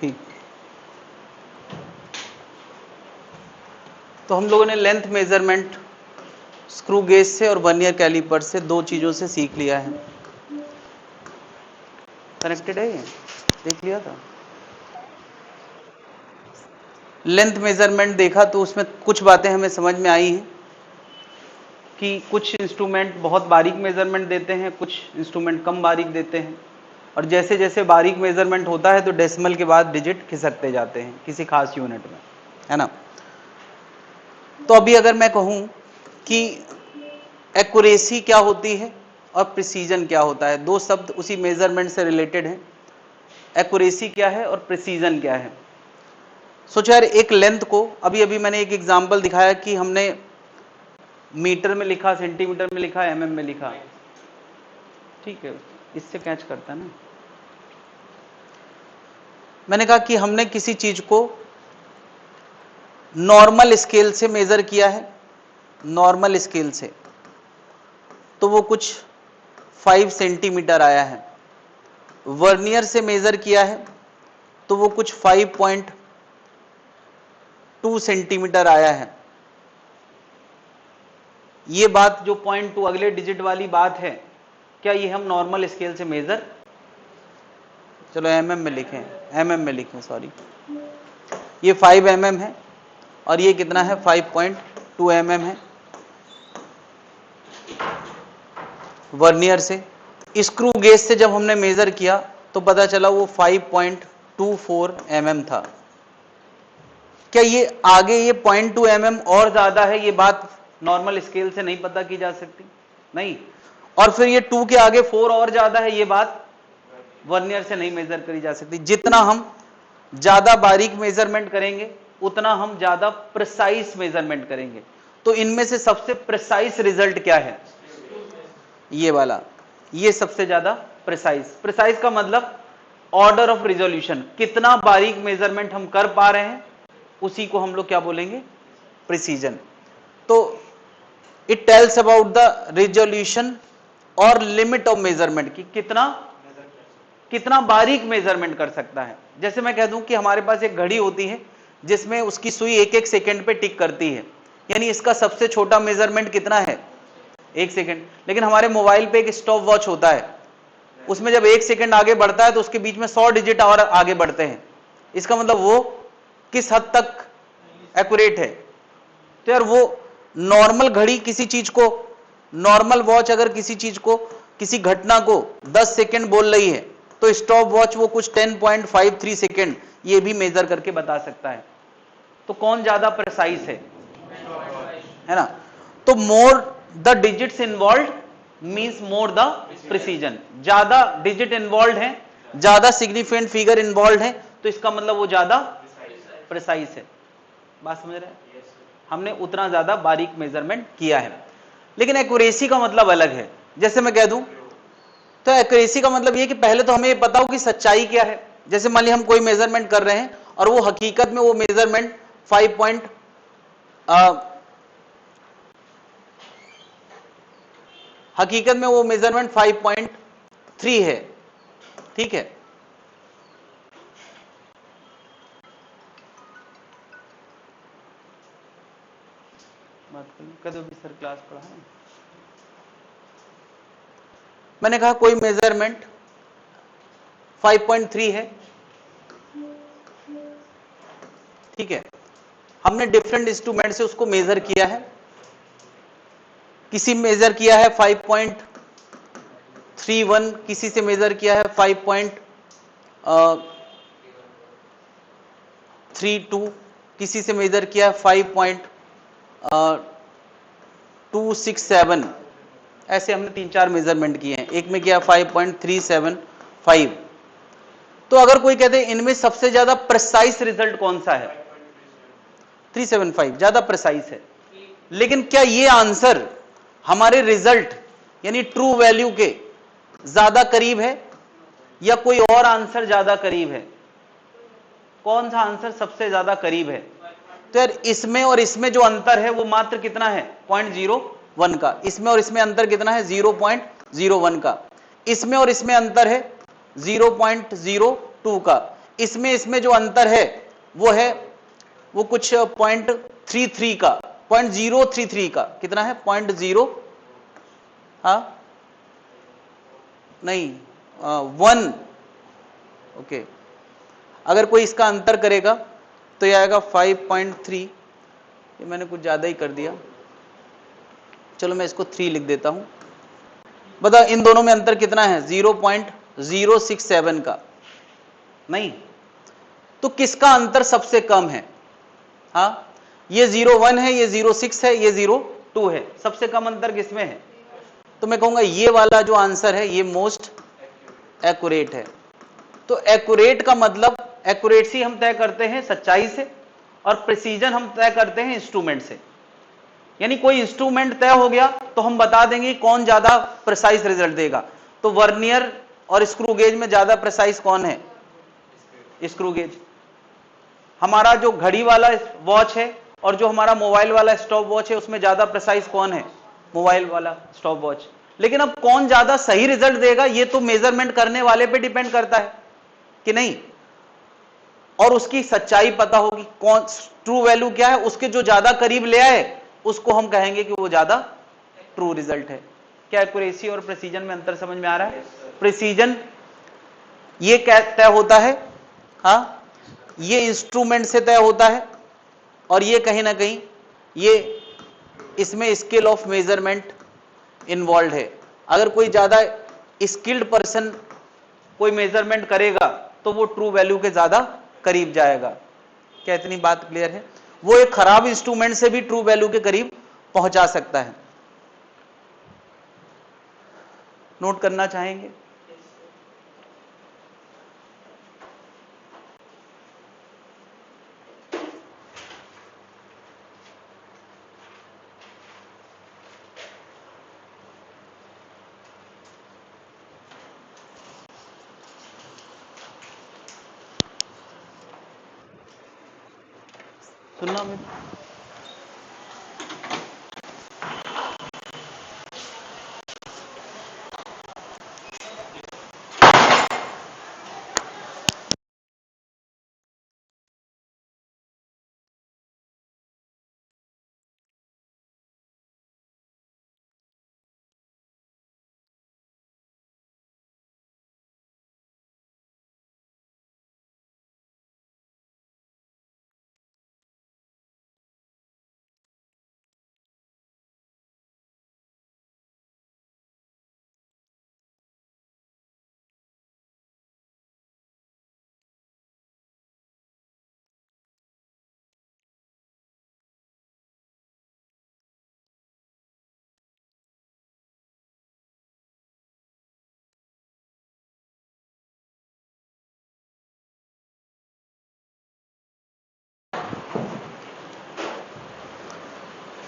ठीक, तो हम लोगों ने लेंथ मेजरमेंट स्क्रू गेज से और वर्नियर कैलिपर से दो चीजों से सीख लिया है। कनेक्टेड है, ये देख लिया था। लेंथ मेजरमेंट देखा तो उसमें कुछ बातें हमें समझ में आई हैं कि कुछ इंस्ट्रूमेंट बहुत बारीक मेजरमेंट देते हैं, कुछ इंस्ट्रूमेंट कम बारीक देते हैं, और जैसे जैसे बारीक मेजरमेंट होता है तो डेसिमल के बाद डिजिट खिसकते जाते हैं किसी खास यूनिट में, है ना। तो अभी अगर मैं कहूं कि एक्यूरेसी क्या होती है और प्रिसीजन क्या होता है, दो शब्द उसी मेजरमेंट से रिलेटेड हैं। एक्यूरेसी क्या है और प्रिसीजन क्या है। सोचो यार, एक लेंथ को अभी अभी मैंने एक एग्जांपल दिखाया कि हमने मीटर में लिखा, सेंटीमीटर में लिखा, एमएम में लिखा, ठीक है, इससे कैच करता है ना। मैंने कहा कि हमने किसी चीज को नॉर्मल स्केल से मेजर किया है, नॉर्मल स्केल से, तो वो कुछ 5 सेंटीमीटर आया है। वर्नियर से मेजर किया है तो वो कुछ 5.2 सेंटीमीटर आया है। ये बात जो 0.2 अगले डिजिट वाली बात है, क्या ये हम नॉर्मल स्केल से मेजर, चलो एमएम में लिखें, एमएम में लिखें, सॉरी, ये 5 mm है और ये कितना है, 5.2 mm है वर्नियर से। स्क्रू गेज से जब हमने मेजर किया तो पता चला वो 5.24 mm था। क्या ये आगे ये 0.2 mm और ज्यादा है, ये बात नॉर्मल स्केल से नहीं पता की जा सकती? नहीं। और फिर ये 2 के आगे 4 और ज्यादा है, ये बात वर्नियर से नहीं मेजर करी जा सकती। जितना हम ज्यादा बारीक मेजरमेंट करेंगे उतना हम ज्यादा प्रिसाइज मेजरमेंट करेंगे। तो इनमें से सबसे प्रिसाइज रिजल्ट क्या है? ये वाला, ये सबसे ज्यादा प्रिसाइज। प्रिसाइज का मतलब ऑर्डर ऑफ रिजोल्यूशन, कितना बारीक मेजरमेंट हम कर पा रहे हैं उसी को हम लोग क्या बोलेंगे, प्रिसीजन। तो it tells about the resolution और लिमिट ऑफ मेजरमेंट, की कितना बारीक मेजरमेंट कर सकता है। जैसे मैं कह दूं कि हमारे पास एक घड़ी होती है जिसमें उसकी सुई एक एक सेकंड पे टिक करती है, यानी इसका सबसे छोटा मेजरमेंट कितना है, 1 सेकंड। लेकिन हमारे मोबाइल पे एक स्टॉप वॉच होता है, उसमें जब 1 सेकंड आगे बढ़ता है तो उसके बीच में 100 डिजिट और आगे बढ़ते हैं। इसका मतलब वो किस हद तक एक्यूरेट है। तो यार वो नॉर्मल घड़ी किसी चीज को, नॉर्मल वॉच अगर किसी चीज को, किसी घटना को 10 सेकंड बोल रही है तो स्टॉप वॉच वो कुछ 10.53 सेकंड ये भी मेजर करके बता सकता है। तो कौन ज्यादा प्रिसाइज है ना। तो more the digits involve means more the precision. ज्यादा डिजिट इन्वॉल्व है, ज्यादा सिग्निफिकेंट फिगर इन्वॉल्व है, तो इसका मतलब वो ज्यादा प्रिसाइज है। बात समझ रहे हैं? हमने उतना ज्यादा बारीक मेजरमेंट किया है। लेकिन एक्यूरेसी का मतलब अलग है। जैसे मैं कह दूं तो एक्यूरेसी का मतलब ये कि पहले तो हमें ये पता हो कि सच्चाई क्या है। जैसे मान लिया हम कोई मेजरमेंट कर रहे हैं और वो हकीकत में वो मेजरमेंट 5 हकीकत में वो मेजरमेंट 5.3 है, ठीक है। बात करो भी सर, क्लास पढ़ा है। मैंने कहा कोई मेजरमेंट 5.3 है, ठीक है। हमने डिफरेंट इंस्ट्रूमेंट से उसको मेजर किया है। किसी मेजर किया है 5.31, किसी से मेजर किया है 5.32, किसी से मेजर किया है 5.267। ऐसे हमने 3-4 मेजरमेंट किए हैं। एक में किया 5.375। तो अगर कोई कहते हैं इनमें सबसे ज्यादा प्रिसाइज रिजल्ट कौन सा है, 375 ज्यादा प्रिसाइज है। लेकिन क्या ये आंसर हमारे रिजल्ट यानी ट्रू वैल्यू के ज्यादा करीब है या कोई और आंसर ज्यादा करीब है? कौन सा आंसर सबसे ज्यादा करीब है? तो यार इसमें और इसमें जो अंतर है वो मात्र कितना है, 0.01 का। इसमें और इसमें अंतर कितना है, 0.01 का। इसमें और इसमें अंतर है 0.02 का। इसमें जो अंतर है वो कुछ 0.33 का, 0.033 का, कितना है 0.0, हाँ नहीं 1, ओके। अगर कोई इसका अंतर करेगा तो ये आएगा 5.3, ये मैंने कुछ ज्यादा ही कर दिया, चलो मैं इसको 3 लिख देता हूं। बताओ इन दोनों में अंतर कितना है? 0.067 का, नहीं तो किसका अंतर सबसे कम है? हाँ, ये 0.1 है, ये 0.6 है, ये 0.2 है, सबसे कम अंतर किसमें है? तो मैं कहूंगा ये वाला जो आंसर है ये मोस्ट एक्यूरेट है। तो एक्यूरेट का मतलब, एक्यूरेसी हम तय करते हैं सच्चाई से, और प्रिसीजन हम तय करते हैं इंस्ट्रूमेंट से। यानी कोई इंस्ट्रूमेंट तय हो गया तो हम बता देंगे कौन ज्यादा प्रिसाइज रिजल्ट देगा। तो वर्नियर और स्क्रू गेज में ज्यादा प्रिसाइज कौन है? Screw gauge. हमारा जो घड़ी वाला वॉच है और जो हमारा मोबाइल वाला स्टॉप वॉच है, उसमें ज्यादा प्रिसाइज कौन है? मोबाइल वाला स्टॉप वॉच। लेकिन अब कौन ज्यादा सही रिजल्ट देगा ये तो मेजरमेंट करने वाले पे डिपेंड करता है कि नहीं, और उसकी सच्चाई पता होगी, कौन ट्रू वैल्यू क्या है, उसके जो ज्यादा करीब ले आए उसको हम कहेंगे कि वो ज्यादा ट्रू रिजल्ट है। क्या एक्यूरेसी और प्रिसीजन में अंतर समझ में आ रहा है? प्रिसीजन ये तय होता है, हाँ ये इंस्ट्रूमेंट से तय होता है, और ये कहीं ना कहीं ये इसमें स्केल ऑफ मेजरमेंट इन्वॉल्व है। अगर कोई ज्यादा स्किल्ड पर्सन कोई मेजरमेंट करेगा तो वो ट्रू वैल्यू के ज्यादा करीब जाएगा। क्या इतनी बात क्लियर है? वो एक खराब इंस्ट्रूमेंट से भी ट्रू वैल्यू के करीब पहुंचा सकता है। नोट करना चाहेंगे? सुनना मैं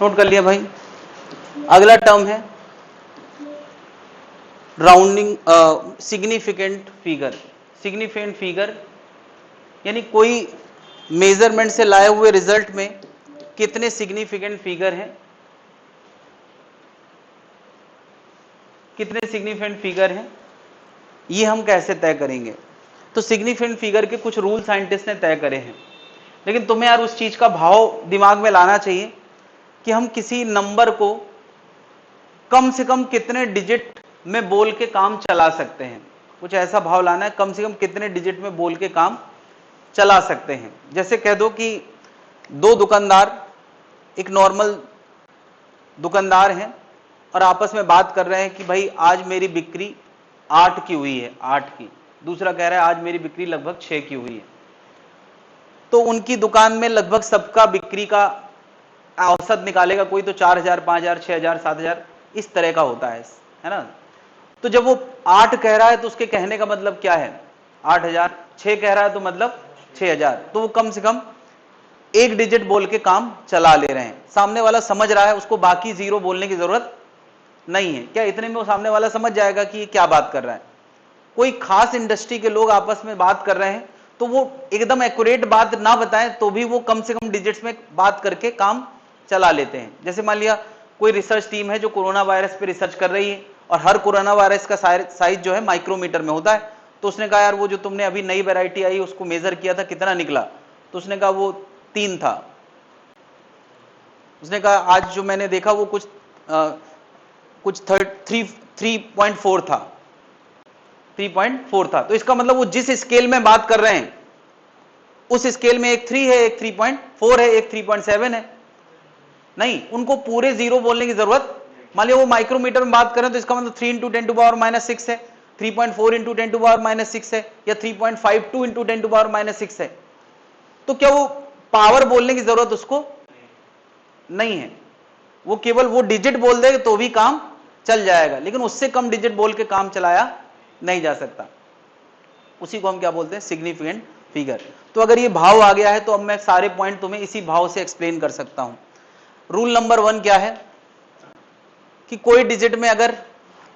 नोट कर लिया भाई। अगला टर्म है rounding, significant figure. Significant figure यानी कोई मेजरमेंट से लाए हुए रिजल्ट में कितने सिग्निफिकेंट फिगर हैं, कितने सिग्निफिकेंट फिगर हैं, ये हम कैसे तय करेंगे? तो सिग्निफिकेंट फिगर के कुछ रूल साइंटिस्ट ने तय करे हैं, लेकिन तुम्हें यार उस चीज का भाव दिमाग में लाना चाहिए कि हम किसी नंबर को कम से कम कितने डिजिट में बोल के काम चला सकते हैं। कुछ ऐसा भाव लाना है, कम से कम कितने डिजिट में बोल के काम चला सकते हैं। जैसे कह दो कि दो दुकानदार, एक नॉर्मल दुकानदार हैं और आपस में बात कर रहे हैं कि भाई आज मेरी बिक्री 8 की हुई है, 8 की। दूसरा कह रहा है आज मेरी बिक्री लगभग 6 की हुई है। तो उनकी दुकान में लगभग सबका बिक्री का औसत निकालेगा कोई तो 4000, 5000, 6000, 7000 इस तरह का होता है ना। तो जब वो 8 कह रहा है तो उसके कहने का मतलब क्या है? 8000। 6 कह रहा है तो मतलब 6000। तो वो कम से कम एक डिजिट बोल के काम चला ले रहे हैं। सामने वाला समझ रहा है, उसको बाकी जीरो बोलने की जरूरत नहीं है। क्या इतने में वो सामने वाला समझ जाएगा कि ये क्या बात कर रहा है? कोई खास इंडस्ट्री के लोग आपस में बात कर रहे हैं तो वो एकदम एक्यूरेट बात ना बताएं तो भी वो कम से कम डिजिट्स में बात करके काम चला लेते हैं। जैसे मान लिया कोई रिसर्च टीम है जो कोरोना वायरस पे रिसर्च कर रही है और हर कोरोना वायरस का साइज जो है माइक्रोमीटर में होता है, तो उसने कहा यार वो जो तुमने अभी नई वैरायटी आई उसको मेजर किया था कितना निकला, तो उसने कहा वो 3 था। उसने कहा आज जो मैंने देखा वो कुछ 3.4 था, 3.4 था। तो इसका मतलब वो जिस स्केल में बात कर रहे हैं उस स्केल में एक 3 है, एक 3.4 है, एक 3.7 है। नहीं, उनको पूरे जीरो बोलने की जरूरत, मान लिया वो माइक्रोमीटर में बात करें तो इसका मतलब 3 इंटू 10⁻⁻6 है, 3.4 इंटू 10⁻⁻6 है, या 3.52 इंटू 10⁻⁻6 है। तो क्या वो पावर बोलने की जरूरत उसको नहीं है, वो केवल वो डिजिट बोल दे तो भी काम चल जाएगा, लेकिन उससे कम डिजिट बोल के काम चलाया नहीं जा सकता। उसी को हम क्या बोलते हैं, सिग्निफिकेंट फिगर। तो अगर ये भाव आ गया है तो अब मैं सारे पॉइंट तुम्हें इसी भाव से एक्सप्लेन कर सकता हूं। रूल नंबर 1 क्या है कि कोई डिजिट में अगर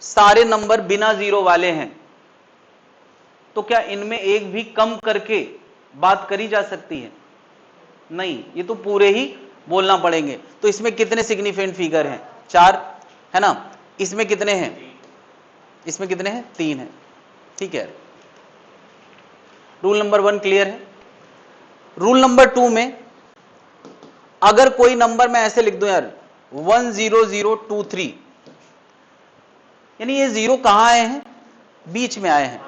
सारे नंबर बिना जीरो वाले हैं तो क्या इनमें एक भी कम करके बात करी जा सकती है? नहीं, ये तो पूरे ही बोलना पड़ेंगे। तो इसमें कितने सिग्निफिकेंट फिगर हैं? 4 है ना। इसमें कितने हैं? इसमें कितने हैं? 3 है। ठीक है, रूल नंबर 1 क्लियर है। रूल नंबर 2 में अगर कोई नंबर मैं ऐसे लिख दूं यार 10023, यानी ये जीरो कहां आए हैं? बीच में आए हैं।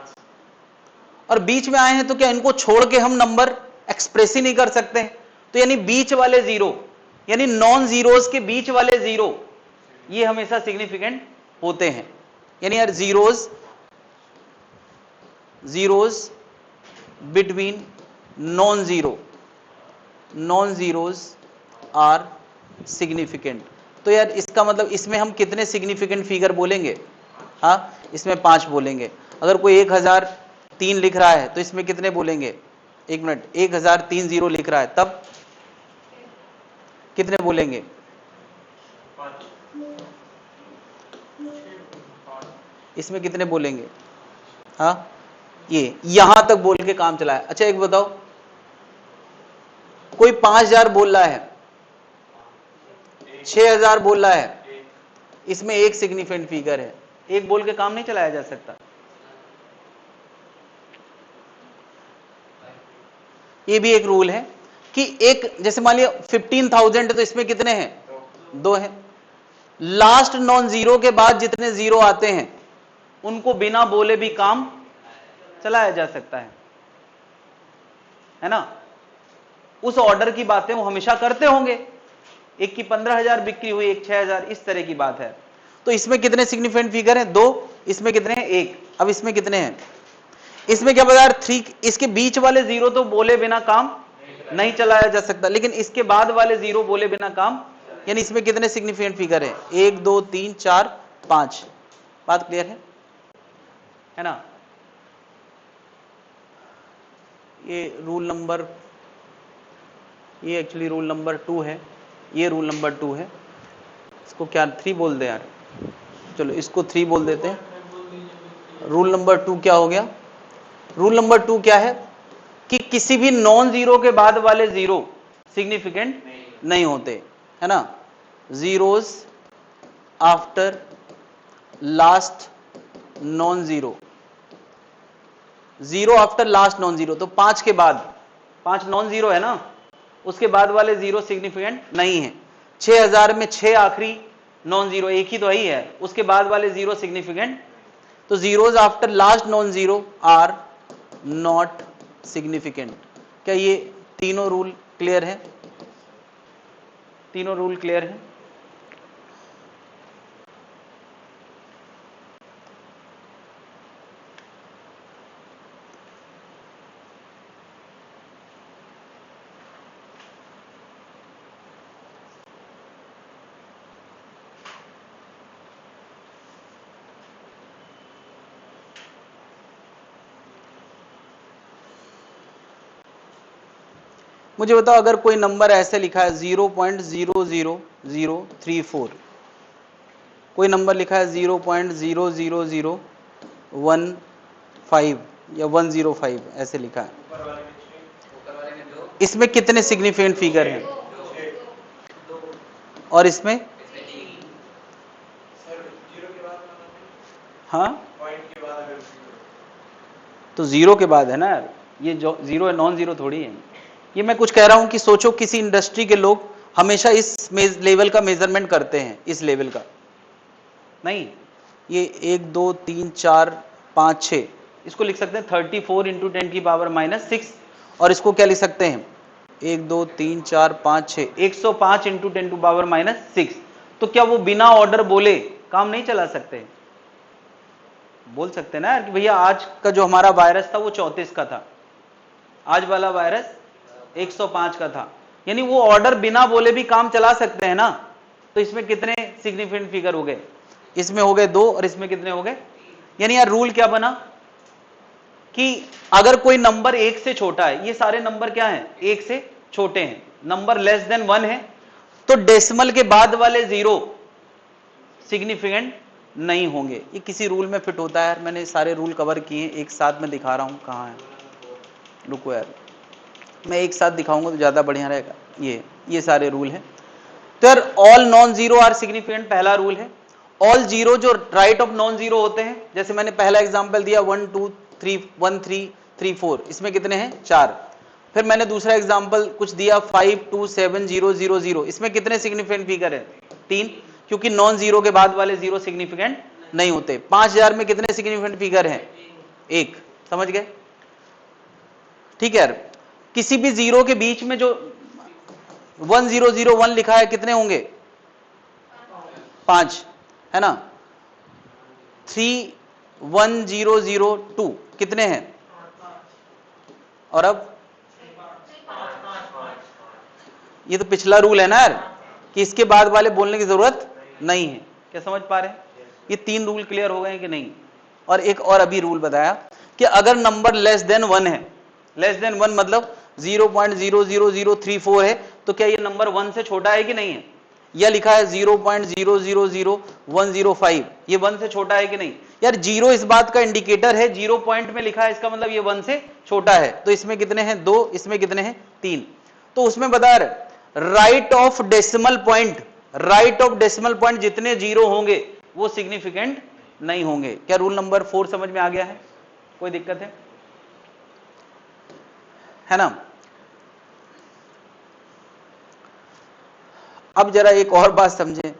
और बीच में आए हैं तो क्या इनको छोड़ के हम नंबर एक्सप्रेस ही नहीं कर सकते? तो यानी बीच वाले जीरो, यानी नॉन जीरोस के बीच वाले जीरो, ये हमेशा सिग्निफिकेंट होते हैं। यानी यार zeros between non zeros are significant. तो यार इसका मतलब इसमें हम कितने सिग्निफिकेंट फिगर बोलेंगे? हाँ, इसमें 5 बोलेंगे। अगर कोई 1003 लिख रहा है तो इसमें कितने बोलेंगे? 1 मिनट, 1030 लिख रहा है तब कितने बोलेंगे? इसमें कितने बोलेंगे? हाँ, ये यहां तक बोल के काम चलाया। अच्छा एक बताओ, कोई 5000 बोल रहा है, 6000 बोल रहा है, इसमें एक सिग्निफिकेंट फिगर है, एक बोल के काम नहीं चलाया जा सकता। ये भी एक रूल है कि एक, जैसे मान लिया 15,000 तो इसमें कितने हैं? 2 हैं। लास्ट नॉन जीरो के बाद जितने जीरो आते हैं उनको बिना बोले भी काम चलाया जा सकता है ना। उस ऑर्डर की बातें वो हमेशा करते होंगे, एक की 15,000 बिक्री हुई, एक 6,000, इस तरह की बात है। तो इसमें कितने सिग्निफिकेंट फिगर हैं? 2। इसमें कितने हैं? 1। अब इसमें कितने हैं? इसमें क्या पता यार 3, इसके बीच वाले जीरो तो बोले बिना काम नहीं चलाया जा सकता, लेकिन इसके बाद वाले जीरो बोले बिना काम, यानी इसमें कितने सिग्निफिकेंट फिगर है? 1 2 3 4 5। बात क्लियर है ना। ये रूल नंबर, ये एक्चुअली रूल नंबर 2 है, ये रूल नंबर 2 है। इसको क्या 3 बोल दे यार? चलो इसको 3 बोल देते हैं। रूल नंबर 2 क्या हो गया? रूल नंबर 2 क्या है कि किसी भी नॉन जीरो के बाद वाले जीरो सिग्निफिकेंट नहीं होते, है ना। Zeros after last non zero, zero after last non zero, तो 5 के बाद, 5 नॉन जीरो है ना, उसके बाद वाले जीरो सिग्निफिकेंट नहीं है। 6000 में 6 आखिरी नॉन जीरो, एक ही तो ही है, उसके बाद वाले जीरो सिग्निफिकेंट। तो zeros after last non zero are not significant. क्या ये तीनों रूल क्लियर है? तीनों रूल क्लियर है? मुझे बताओ, अगर कोई नंबर ऐसे लिखा है 0.00034, कोई नंबर लिखा है 0.00015 या 105 ऐसे लिखा है, इसमें कितने सिग्निफिकेंट फिगर हैं? और इसमें? हाँ, तो जीरो के बाद है ना यार, ये जो जीरो है नॉन जीरो थोड़ी है। ये मैं कुछ कह रहा हूं कि सोचो किसी इंडस्ट्री के लोग हमेशा इस लेवल का मेजरमेंट करते हैं, इस लेवल का नहीं, ये 1 2 3 4 5 6, इसको लिख सकते हैं 34 इंटू 10 की पावर -6, और इसको क्या लिख सकते हैं 1 2 3 4 5 6, 105 इंटू 10 टू पावर -6। तो क्या वो बिना ऑर्डर बोले काम नहीं चला सकते? बोल सकते ना यार कि भैया आज का जो हमारा वायरस था वो 34 का था, आज वाला वायरस 105 का था, यानी वो ऑर्डर बिना बोले भी काम चला सकते हैं ना। तो इसमें कितने सिग्निफिकेंट फिगर हो गए? इसमें हो गए 2 और इसमें कितने हो गए? यानी यार रूल क्या बना कि अगर कोई नंबर 1 से छोटा है, ये सारे नंबर क्या हैं 1 से छोटे हैं, नंबर लेस देन 1 है, तो डेसिमल के बाद वाले जीरो सिग्निफिकेंट नहीं होंगे। ये किसी रूल में फिट होता है यार, मैंने सारे रूल कवर किए एक साथ में दिखा रहा हूं, कहां है, रुको यार मैं एक साथ दिखाऊंगा तो ज्यादा बढ़िया रहेगा। ये सारे रूल हैं। तो यार all non zero are significant पहला रूल है। ऑल जीरो जो राइट ऑफ नॉन जीरो होते हैं, जैसे मैंने पहला एग्जांपल दिया 1 2 3 1 3 3 4, इसमें कितने हैं 4। फिर मैंने दूसरा एग्जांपल कुछ दिया 5 2 7 0 0 0, इसमें कितने सिग्निफिकेंट फिगर है 3, क्योंकि नॉन जीरो के बाद वाले जीरो सिग्निफिकेंट नहीं होते। 5000 में कितने सिग्निफिकेंट फिगर हैं 1, समझ गए? ठीक है यार, किसी भी जीरो के बीच में जो 1001 लिखा है कितने होंगे 5, है ना। 31002 कितने हैं, और अब ये तो पिछला रूल है ना यार कि इसके बाद वाले बोलने की जरूरत नहीं है। क्या समझ पा रहे हैं? ये 3 रूल क्लियर हो गए कि नहीं? और एक और अभी रूल बताया कि अगर नंबर लेस देन 1 है, लेस देन 1 मतलब 0.00034 है, तो क्या ये नंबर 1 से छोटा है कि नहीं है? या लिखा है 0.000105, ये 1 से छोटा है कि नहीं? यार जीरो इस बात का इंडिकेटर है, 0 पॉइंट में लिखा है, इसका मतलब ये 1 से छोटा है। तो इसमें कितने हैं 2, इसमें कितने हैं 3। तो उसमें बता रहे right of decimal point, right of decimal point जितने जीरो होंगे वो सिग्निफिकेंट नहीं होंगे। क्या रूल नंबर 4 समझ में आ गया है? कोई दिक्कत है ना। अब जरा एक और बात समझें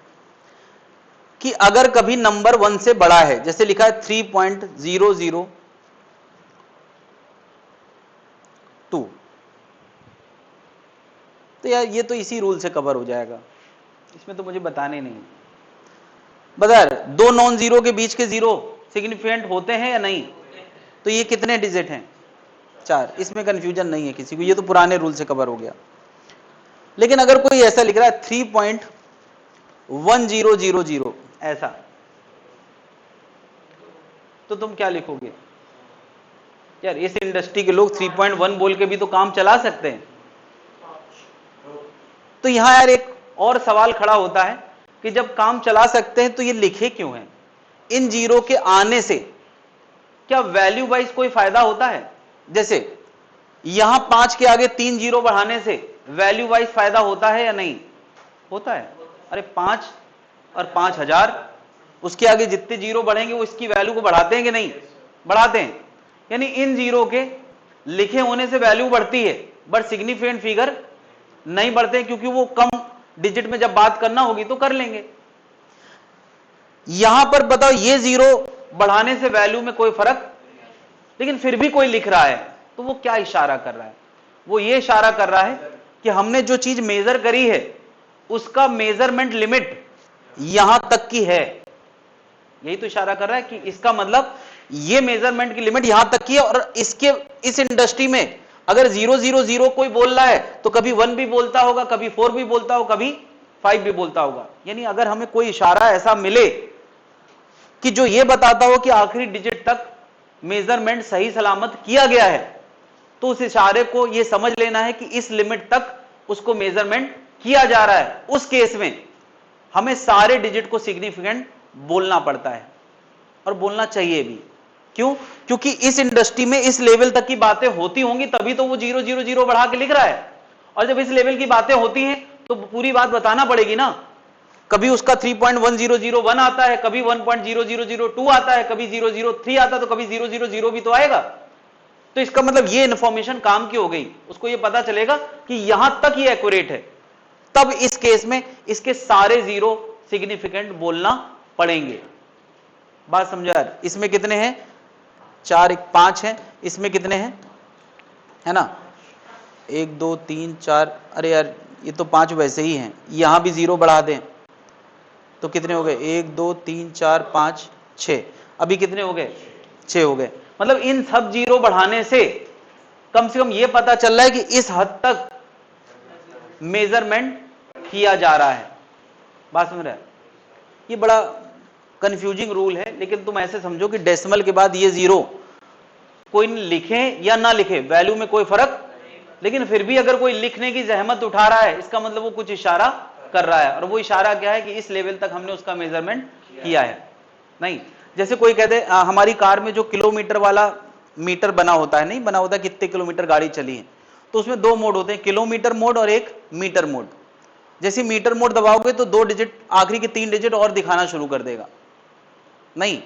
कि अगर कभी नंबर 1 से बड़ा है, जैसे लिखा है 3.002, तो यार ये तो इसी रूल से कवर हो जाएगा, इसमें तो मुझे बताने नहीं। बता यार 2 नॉन जीरो के बीच के जीरो सिग्निफिकेंट होते हैं या नहीं? तो ये कितने डिजिट हैं 4, इसमें कंफ्यूजन नहीं है किसी को, ये तो पुराने रूल से कवर हो गया। लेकिन अगर कोई ऐसा लिख रहा है 3.1000 ऐसा, तो तुम क्या लिखोगे? यार इस इंडस्ट्री के लोग 3.1 बोल के भी तो काम चला सकते हैं। तो यहां यार एक और सवाल खड़ा होता है कि जब काम चला सकते हैं तो ये लिखे क्यों हैं? इन जीरो के आने से क्या वैल्यू वाइज कोई फायदा होता है? जैसे यहां 5 के आगे 3 जीरो बढ़ाने से वैल्यू वाइज फायदा होता है या नहीं होता है? अरे 5 और 5000, उसके आगे जितने जीरो बढ़ेंगे वो इसकी वैल्यू को बढ़ाते हैं कि नहीं? बढ़ाते हैं। यानी इन जीरो के लिखे होने से वैल्यू बढ़ती है, बट सिग्निफिकेंट फिगर नहीं बढ़ते, क्योंकि वो कम डिजिट में जब बात करना होगी तो कर लेंगे। यहां पर बताओ ये जीरो बढ़ाने से वैल्यू में कोई फर्क, लेकिन फिर भी कोई लिख रहा है, तो वो क्या इशारा कर रहा है? वो ये इशारा कर रहा है कि हमने जो चीज मेजर करी है उसका मेजरमेंट लिमिट यहां तक की है। यही तो इशारा कर रहा है कि इसका मतलब ये मेजरमेंट की लिमिट यहां तक की है, और इसके इस इंडस्ट्री में अगर 000 कोई बोल रहा है तो कभी 1 भी बोलता होगा, कभी 4 भी बोलता होगा, कभी 5 भी बोलता होगा। यानी अगर हमें कोई इशारा ऐसा मिले कि जो ये बताता हो कि आखिरी डिजिट तक मेजरमेंट सही सलामत किया गया है, तो उस इशारे को यह समझ लेना है कि इस लिमिट तक उसको मेजरमेंट किया जा रहा है। उस केस में हमें सारे डिजिट को सिग्निफिकेंट बोलना पड़ता है, और बोलना चाहिए भी। क्यों? क्योंकि इस इंडस्ट्री में इस लेवल तक की बातें होती होंगी, तभी तो वो 000 बढ़ा के लिख रहा है। और जब इस लेवल की बातें होती हैं तो पूरी बात बताना पड़ेगी ना। कभी उसका 3.1001 आता है, कभी 1.0002 आता है, कभी 003 आता है, तो कभी 000 भी तो आएगा। तो इसका मतलब ये इंफॉर्मेशन काम की हो गई, उसको ये पता चलेगा कि यहां तक ये एक्यूरेट है, तब इस केस में इसके सारे जीरो सिग्निफिकेंट बोलना पड़ेंगे। बात समझा यार? इसमें कितने हैं? 4 1 5 हैं, इसमें कितने हैं? है ना 1 2 3 4, अरे यार ये तो 5 वैसे ही हैं, यहां भी जीरो बढ़ा दें तो कितने हो गए? 1 2 3 4 5 6, अभी कितने हो गए? 6 हो गए। मतलब इन सब जीरो बढ़ाने से कम से कम ये पता चल रहा है कि इस हद तक मेजरमेंट किया जा रहा है। बात समझ रहा है? ये बड़ा कंफ्यूजिंग रूल है, लेकिन तुम ऐसे समझो कि डेसिमल के बाद ये जीरो कोई लिखे या ना लिखे वैल्यू में कोई फर्क, लेकिन फिर भी अगर कोई लिखने की जहमत उठा रहा है, इसका मतलब वो कुछ इशारा कर रहा है, और वो इशारा क्या है कि इस लेवल तक हमने उसका मेजरमेंट किया है। नहीं, जैसे कोई कहते हमारी कार में जो किलोमीटर वाला मीटर बना होता है, नहीं बना होता कितने किलोमीटर गाड़ी चली है, तो उसमें 2 मोड होते हैं, किलोमीटर मोड और एक मीटर मोड। जैसे मीटर मोड दबाओगे तो 2 डिजिट, आखिरी के 3 डिजिट और दिखाना शुरू कर देगा। नहीं,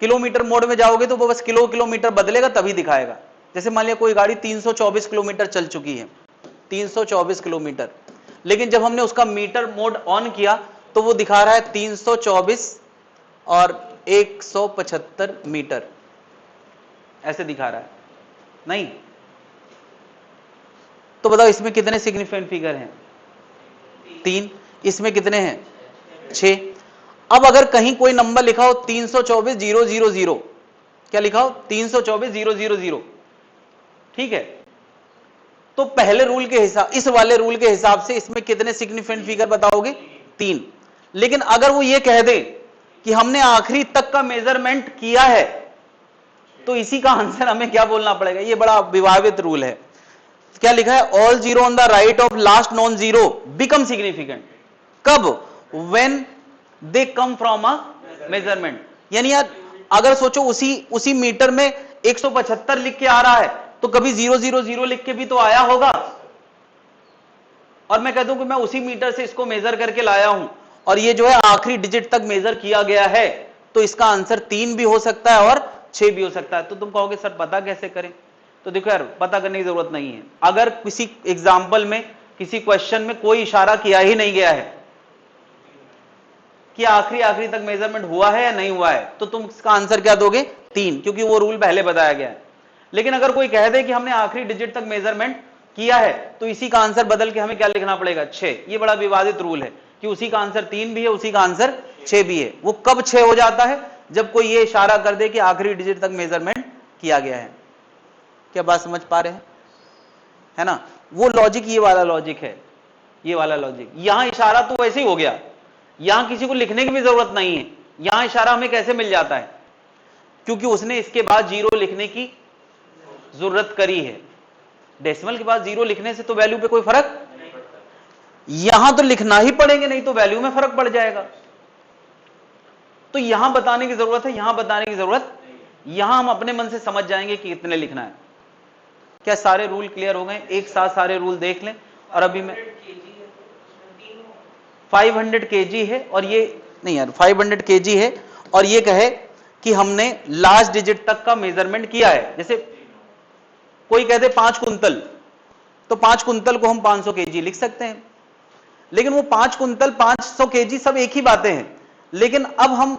किलोमीटर मोड में जाओगे तो वो बस किलोमीटर बदलेगा तभी दिखाएगा। जैसे मान लिया कोई गाड़ी 324 किलोमीटर चल चुकी है, 324 किलोमीटर, लेकिन जब हमने उसका मीटर मोड ऑन किया तो वो दिखा रहा है 324 और 175 मीटर, ऐसे दिखा रहा है। नहीं, तो बताओ इसमें कितने सिग्निफिकेंट फिगर हैं? 3। इसमें कितने हैं? 6। अब अगर कहीं कोई नंबर लिखा हो 324,000, क्या लिखा हो? 324,000, ठीक है, तो पहले रूल के हिसाब, इस वाले रूल के हिसाब से इसमें कितने सिग्निफिकेंट फिगर बताओगे? 3। लेकिन अगर वो ये कह दे कि हमने आखिरी तक का मेजरमेंट किया है, तो इसी का आंसर हमें क्या बोलना पड़ेगा? ये बड़ा विवादित रूल है। क्या लिखा है? All zero on the right of last non zero become significant. कब? When they come from a measurement. यानी यार अगर सोचो उसी मीटर में 175 लिख के आ रहा है, तो कभी 000 लिख के भी तो आया होगा, और मैं कहता हूं कि मैं उसी मीटर से इसको मेजर करके लाया हूं, और ये जो है आखिरी डिजिट तक मेजर किया गया है, तो इसका आंसर 3 भी हो सकता है और 6 भी हो सकता है। तो तुम कहोगे सर पता कैसे करें? तो देखो यार, पता करने की जरूरत नहीं है। अगर किसी एग्जाम्पल में, किसी क्वेश्चन में कोई इशारा किया ही नहीं गया है कि आखिरी तक मेजरमेंट हुआ है या नहीं हुआ है, तो तुम इसका आंसर क्या दोगे? 3, क्योंकि वो रूल पहले बताया गया है। लेकिन अगर कोई कह दे कि हमने आखिरी डिजिट तक मेजरमेंट किया है, तो इसी का आंसर बदल के हमें क्या लिखना पड़ेगा? 6। ये बड़ा विवादित रूल है कि उसी का आंसर 3 भी है, उसी का आंसर 6 भी है। वो कब 6 हो जाता है? जब कोई ये इशारा कर दे कि आखिरी डिजिट तक मेजरमेंट किया गया है। क्या बात समझ पा रहे हैं? है ना? वो लॉजिक ये वाला लॉजिक है, ये वाला लॉजिक। यहां इशारा तो वैसे ही हो गया, यहां किसी को लिखने की भी जरूरत नहीं है। यहां इशारा हमें कैसे मिल जाता है? क्योंकि उसने इसके बाद जीरो लिखने की जरूरत करी है। डेसिमल के बाद जीरो लिखने से तो वैल्यू पे कोई फर्क, यहां तो लिखना ही पड़ेंगे, नहीं तो वैल्यू में फर्क पड़ जाएगा। तो यहां बताने की जरूरत है, यहां बताने की जरूरत, यहां हम अपने मन से समझ जाएंगे कि कितने लिखना है। क्या सारे रूल क्लियर हो गए? एक साथ सारे रूल देख लें। और अभी मैं 500 kg है, और ये नहीं यार 500 kg है, और ये कहे कि हमने लास्ट डिजिट तक का मेजरमेंट किया है। जैसे कोई कहते 5 कुंतल, तो 5 कुंतल को हम 500 kg लिख सकते हैं। लेकिन वो 5 कुंतल 500 kg सब एक ही बातें हैं, लेकिन अब हम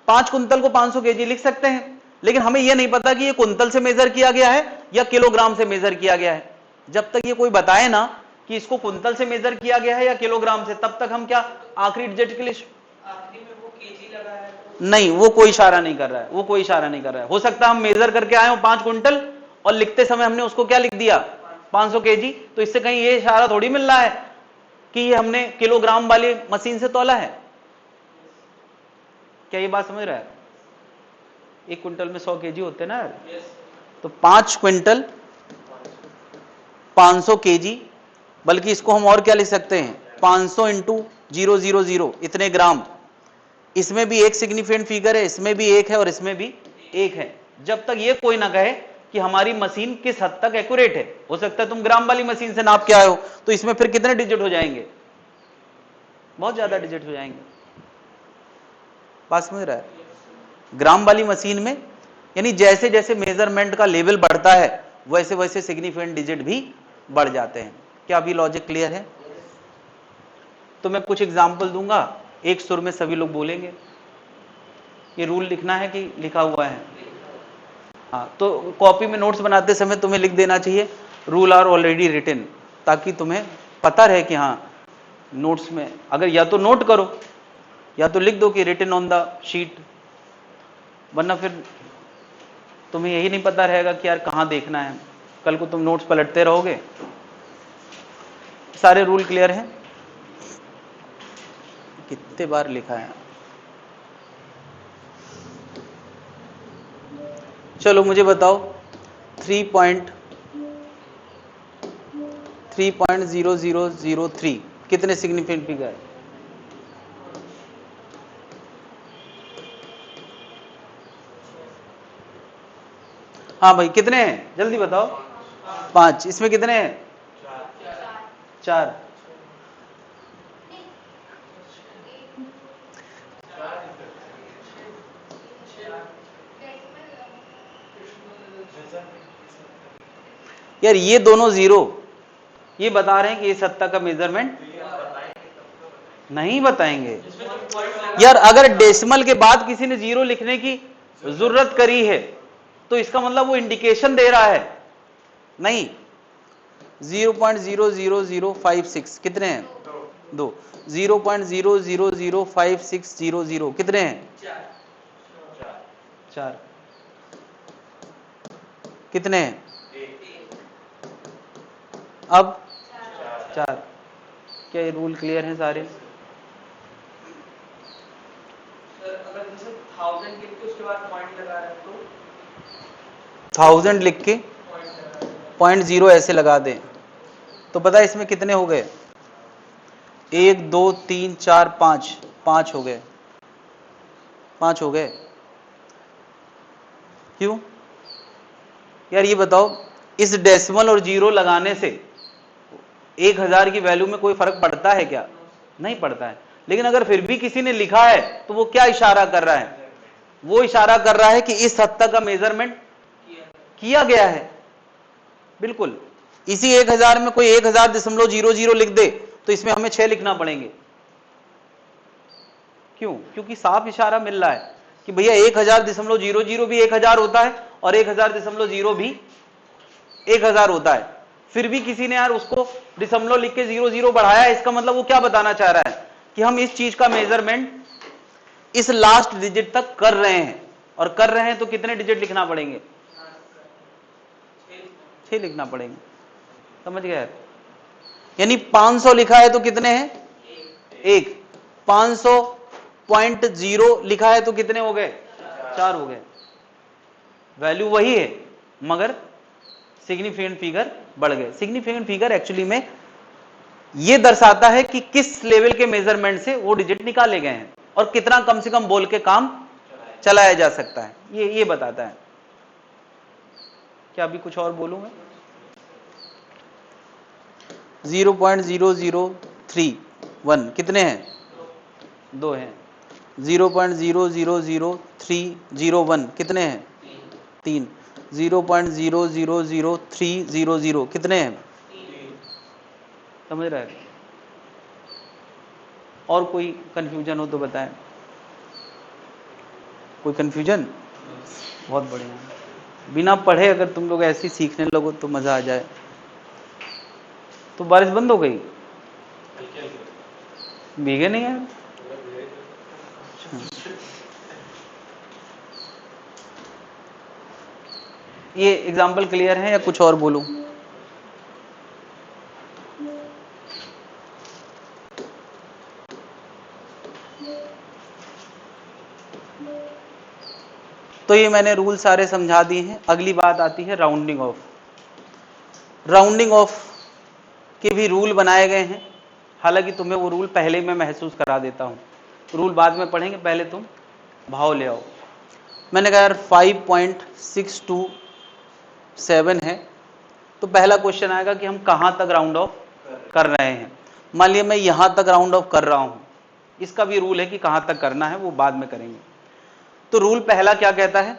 5 कुंतल को 500 kg लिख सकते हैं, लेकिन हमें यह नहीं पता कि ये कुंतल से मेजर किया गया है या किलोग्राम से मेजर किया गया है। जब तक ये कोई बताए ना कि इसको कुंतल से मेजर किया गया है या किलोग्राम से, तब तक हम क्या आखिरी डिजिट के लिए आखिरी में वो केजी लगा है तो नहीं, वो कोई इशारा नहीं कर रहा है, वो कोई इशारा नहीं कर रहा है। हो सकता है हम मेजर करके आए हो 5 कुंटल और लिखते समय हमने उसको क्या लिख दिया 500 kg, तो इससे कहीं ये इशारा थोड़ी मिल रहा है कि ये हमने किलोग्राम वाली मशीन से तोला है। क्या ये बात समझ रहा है? 1 कुंटल में 100 kg होते ना, तो 5 क्विंटल 500 kg, बल्कि इसको हम और क्या लिख सकते हैं 500 इंटू 000 इतने ग्राम। इसमें भी एक सिग्निफिकेंट फिगर है, इसमें भी एक है और इसमें भी एक है। जब तक ये कोई ना कहे कि हमारी मशीन किस हद तक एक्यूरेट है। हो सकता है तुम ग्राम वाली मशीन से नाप के आए हो, तो इसमें फिर कितने डिजिट हो जाएंगे? बहुत ज्यादा डिजिट हो जाएंगे। बात समझ रहा है? ग्राम वाली मशीन में यानी जैसे जैसे मेजरमेंट का लेवल बढ़ता है वैसे वैसे सिग्निफिकेंट डिजिट भी बढ़ जाते हैं। क्या अभी लॉजिक क्लियर है? तो मैं कुछ एग्जांपल दूंगा, एक सुर में सभी लोग बोलेंगे। ये रूल लिखना है कि लिखा हुआ है? हाँ, तो कॉपी में नोट्स बनाते समय तुम्हें लिख देना चाहिए रूल आर ऑलरेडी रिटन, ताकि तुम्हें पता रहे कि हाँ नोट्स में, अगर या तो नोट करो या तो लिख दो कि रिटन ऑन द शीट, वरना फिर तुम्हें यही नहीं पता रहेगा कि यार कहाँ देखना है, कल को तुम नोट्स पलटते रहोगे। सारे रूल क्लियर हैं? कितने बार लिखा है? चलो मुझे बताओ 3.0003 कितने सिग्निफिकेंट फिगर है? हाँ भाई कितने हैं जल्दी बताओ। 5। इसमें कितने हैं? 4। यार ये दोनों जीरो ये बता रहे हैं कि ये सत्ता का मेजरमेंट नहीं बताएंगे। यार अगर डेसिमल के बाद किसी ने जीरो लिखने की जरूरत करी है तो इसका मतलब वो इंडिकेशन दे रहा है। नहीं, 0.00056 कितने हैं? 2। 0.0005600 कितने हैं? 4। कितने हैं? अब 4। क्या ये रूल क्लियर हैं सारे? अगर जैसे 1000 लिख के उसके बाद पॉइंट लगा रहे हैं तो 1000 लिख के पॉइंट 0 ऐसे लगा दें तो पता है इसमें कितने हो गए? 1 2 3 4 5 5 हो गए। 5 हो गए। क्यों? यार ये बताओ इस डेसिमल और जीरो लगाने से 1000 की वैल्यू में कोई फर्क पड़ता है क्या? नहीं पड़ता है। लेकिन अगर फिर भी किसी ने लिखा है तो वो क्या इशारा कर रहा है? वो इशारा कर रहा है कि इस हद तक का मेजरमेंट किया गया है। बिल्कुल। इसी 1000 में कोई 1000.00 लिख दे तो इसमें हमें 6 लिखना पड़ेंगे। क्यों? क्योंकि साफ इशारा मिल रहा है कि भैया 1000.00 भी 1000 होता है और 1000.0 भी 1000 होता है। फिर भी किसी ने यार उसको दशमलव लिख के 00 बढ़ाया, इसका मतलब वो क्या बताना चाह रहा है कि हम इस चीज का मेजरमेंट इस लास्ट डिजिट तक कर रहे हैं। और कर रहे हैं तो कितने डिजिट लिखना पड़ेंगे? 6 लिखना पड़ेंगे। समझ गए? यानी 500 लिखा है तो कितने हैं? 1। 500.0 लिखा है तो कितने हो गए? 4 हो गए। वैल्यू वही है मगर सिग्निफिकेंट फिगर बढ़ गए। सिग्निफिकेंट फिगर एक्चुअली में यह दर्शाता है कि किस लेवल के मेजरमेंट से वो डिजिट निकाले गए हैं और कितना कम से कम बोल के काम चलाया जा सकता है, ये बताता है। क्या अभी कुछ और बोलूं मैं? 0.0031 कितने हैं? 2 हैं। 0.000301 कितने हैं? 3। 0.000300 कितने हैं? समझ रहे हैं? और कोई कंफ्यूजन हो तो बताएं। कोई कंफ्यूजन? बहुत बढ़िया। बिना पढ़े अगर तुम लोग ऐसे ही सीखने लगो तो मजा आ जाए। तो बारिश बंद हो गई? भीगे नहीं है? ये एग्जाम्पल क्लियर है या कुछ और बोलूं? तो ये मैंने रूल सारे समझा दिए हैं। अगली बात आती है राउंडिंग ऑफ। राउंडिंग ऑफ के भी रूल बनाए गए हैं, हालांकि तुम्हें वो रूल पहले मैं महसूस करा देता हूं। रूल बाद में पढ़ेंगे, पहले तुम भाव ले आओ। मैंने कहा यार 5.627 है तो पहला क्वेश्चन आएगा कि हम कहां तक राउंड ऑफ कर रहे हैं। मान लिया मैं यहां तक राउंड ऑफ कर रहा हूं, इसका भी रूल है कि कहां तक करना है, वो बाद में करेंगे। तो रूल पहला क्या कहता है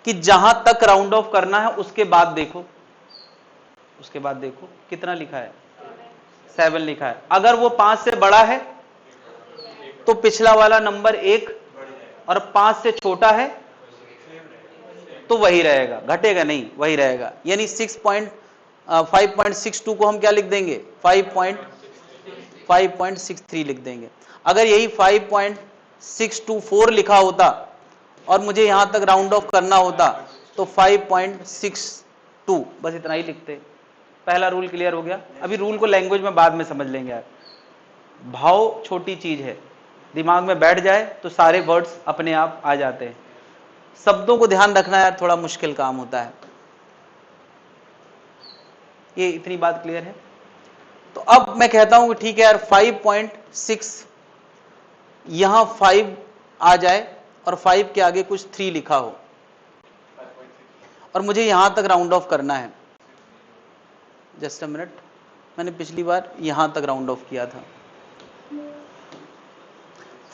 कि जहां तक राउंड ऑफ करना है उसके बाद देखो, उसके बाद देखो कितना लिखा है, 7 लिखा है। अगर वो 5 से बड़ा है तो पिछला वाला नंबर 1, और 5 से छोटा है तो वही रहेगा, घटेगा नहीं, वही रहेगा। यानी 5.62 को हम क्या लिख देंगे, 5.63 लिख देंगे। अगर यही 5.624 लिखा होता और मुझे यहां तक राउंड ऑफ करना होता तो 5.62, बस इतना ही लिखते। पहला रूल क्लियर हो गया। अभी रूल को लैंग्वेज में बाद में समझ लेंगे यार। भाव छोटी चीज है, दिमाग में बैठ जाए तो सारे वर्ड्स अपने आप आ जाते हैं। शब्दों को ध्यान रखना यार थोड़ा मुश्किल काम होता है। ये इतनी बात क्लियर है। तो अब मैं कहता हूं कि ठीक है यार 5.6 यहां 5 आ जाए और 5 के आगे कुछ 3 लिखा हो और मुझे यहां तक राउंड ऑफ करना है। जस्ट अ मिनट, मैंने पिछली बार यहां तक राउंड ऑफ किया था।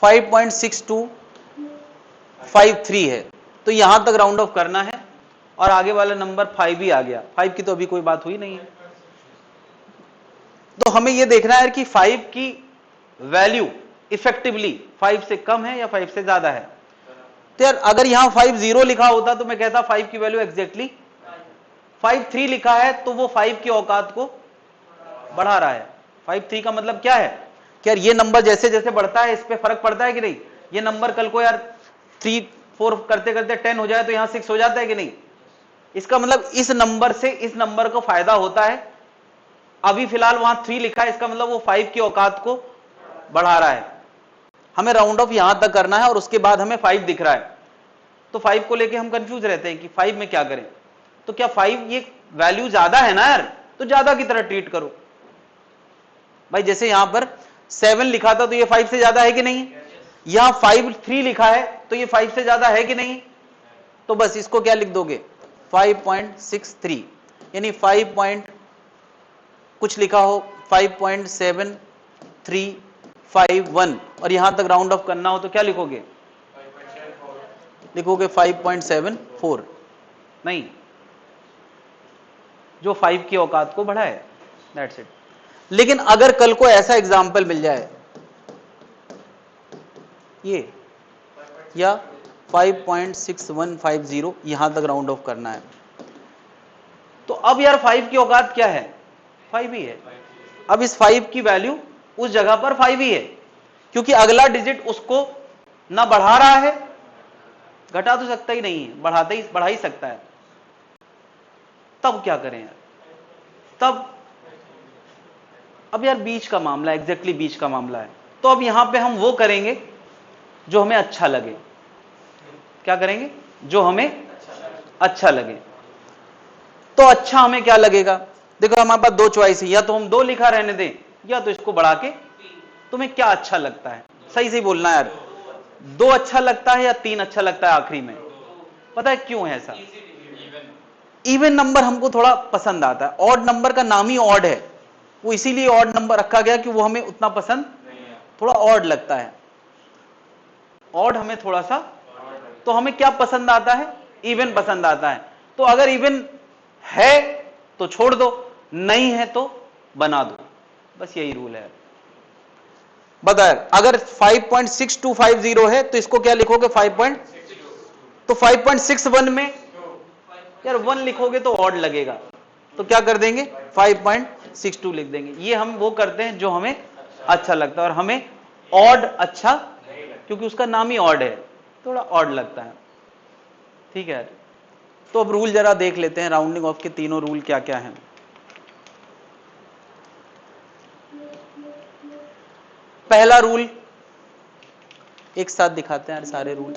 5.6253 है तो यहां तक राउंड ऑफ करना है और आगे वाला नंबर 5 ही आ गया। 5 की तो अभी कोई बात हुई नहीं है। तो हमें यह देखना है कि 5 की वैल्यू इफेक्टिवली 5 से कम है या 5 से ज्यादा है। तो यार अगर यहां 50 लिखा होता तो मैं कहता 5 की वैल्यू एग्जैक्टली 53 लिखा है तो वो 5 की औकात को बढ़ा रहा है। 53 का मतलब क्या है कि यार ये नंबर जैसे जैसे बढ़ता है इस पे फर्क पड़ता है कि नहीं। ये नंबर कल को यार 3 4 करते करते 10 हो जाए तो यहां 6 हो जाता है कि नहीं। इसका मतलब इस नंबर से इस नंबर को फायदा होता है। अभी फिलहाल वहां 3 लिखा है, इसका मतलब वो 5 की औकात को बढ़ा रहा है। हमें राउंड ऑफ यहां तक करना है और उसके बाद हमें 5 दिख रहा है। तो 5 को लेके हम कंफ्यूज रहते हैं कि 5 में क्या करें। तो क्या 5 ये वैल्यू ज्यादा है ना यार, तो ज्यादा की तरह ट्रीट करो भाई। जैसे यहां पर 7 लिखा था तो ये 5 से ज्यादा है कि नहीं। यहां 5.3 लिखा है तो ये 5 से ज्यादा है कि नहीं। तो बस इसको क्या लिख दोगे 5.63, यानी 5 कुछ लिखा हो 5.7351 और यहां तक राउंड ऑफ करना हो तो क्या लिखोगे, लिखोगे 5.74, नहीं, जो 5 की औकात को बढ़ाए, दैट्स इट। लेकिन अगर कल को ऐसा एग्जाम्पल मिल जाए ये, या 5.6150 यहां तक राउंड ऑफ करना है, तो अब यार 5 की औकात क्या है, 5 ही है। अब इस 5 की वैल्यू उस जगह पर 5 ही है, क्योंकि अगला डिजिट उसको ना बढ़ा रहा है, घटा तो सकता ही नहीं है, बढ़ा ही सकता है। तब क्या करें यार, तब अब यार बीच का मामला, एग्जैक्टली बीच का मामला है। तो अब यहां पे हम वो करेंगे जो हमें अच्छा लगे। क्या करेंगे, जो हमें अच्छा लगे। तो अच्छा हमें क्या लगेगा, देखो हमारे पास 2 चॉइस है, या तो हम 2 लिखा रहने दें या तो इसको बढ़ा के, तुम्हें क्या अच्छा लगता है, सही से बोलना यार। 2 अच्छा लगता है या 3 अच्छा लगता है आखिरी में, पता है क्यों है ऐसा। इवन नंबर हमको थोड़ा पसंद आता है, ऑड नंबर का नाम ही ऑड है, वो इसीलिए ऑड नंबर रखा गया कि वो हमें उतना पसंद, थोड़ा ऑड लगता है, ऑड हमें थोड़ा सा। तो हमें क्या पसंद आता है, इवन पसंद आता है। तो अगर इवन है तो छोड़ दो, नहीं है तो बना दो, बस यही रूल है। बताए अगर 5.6250 है तो इसको क्या लिखोगे 5. तो 5.61 में यार 1 लिखोगे तो ऑड लगेगा, तो क्या कर देंगे 5.62 लिख देंगे। ये हम वो करते हैं जो हमें अच्छा लगता है, और हमें ऑड अच्छा, क्योंकि उसका नाम ही ऑड है, थोड़ा ऑड लगता है। ठीक है, तो अब रूल जरा देख लेते हैं, राउंडिंग ऑफ के तीनों रूल क्या क्या हैं। पहला रूल एक साथ दिखाते हैं यार सारे रूल।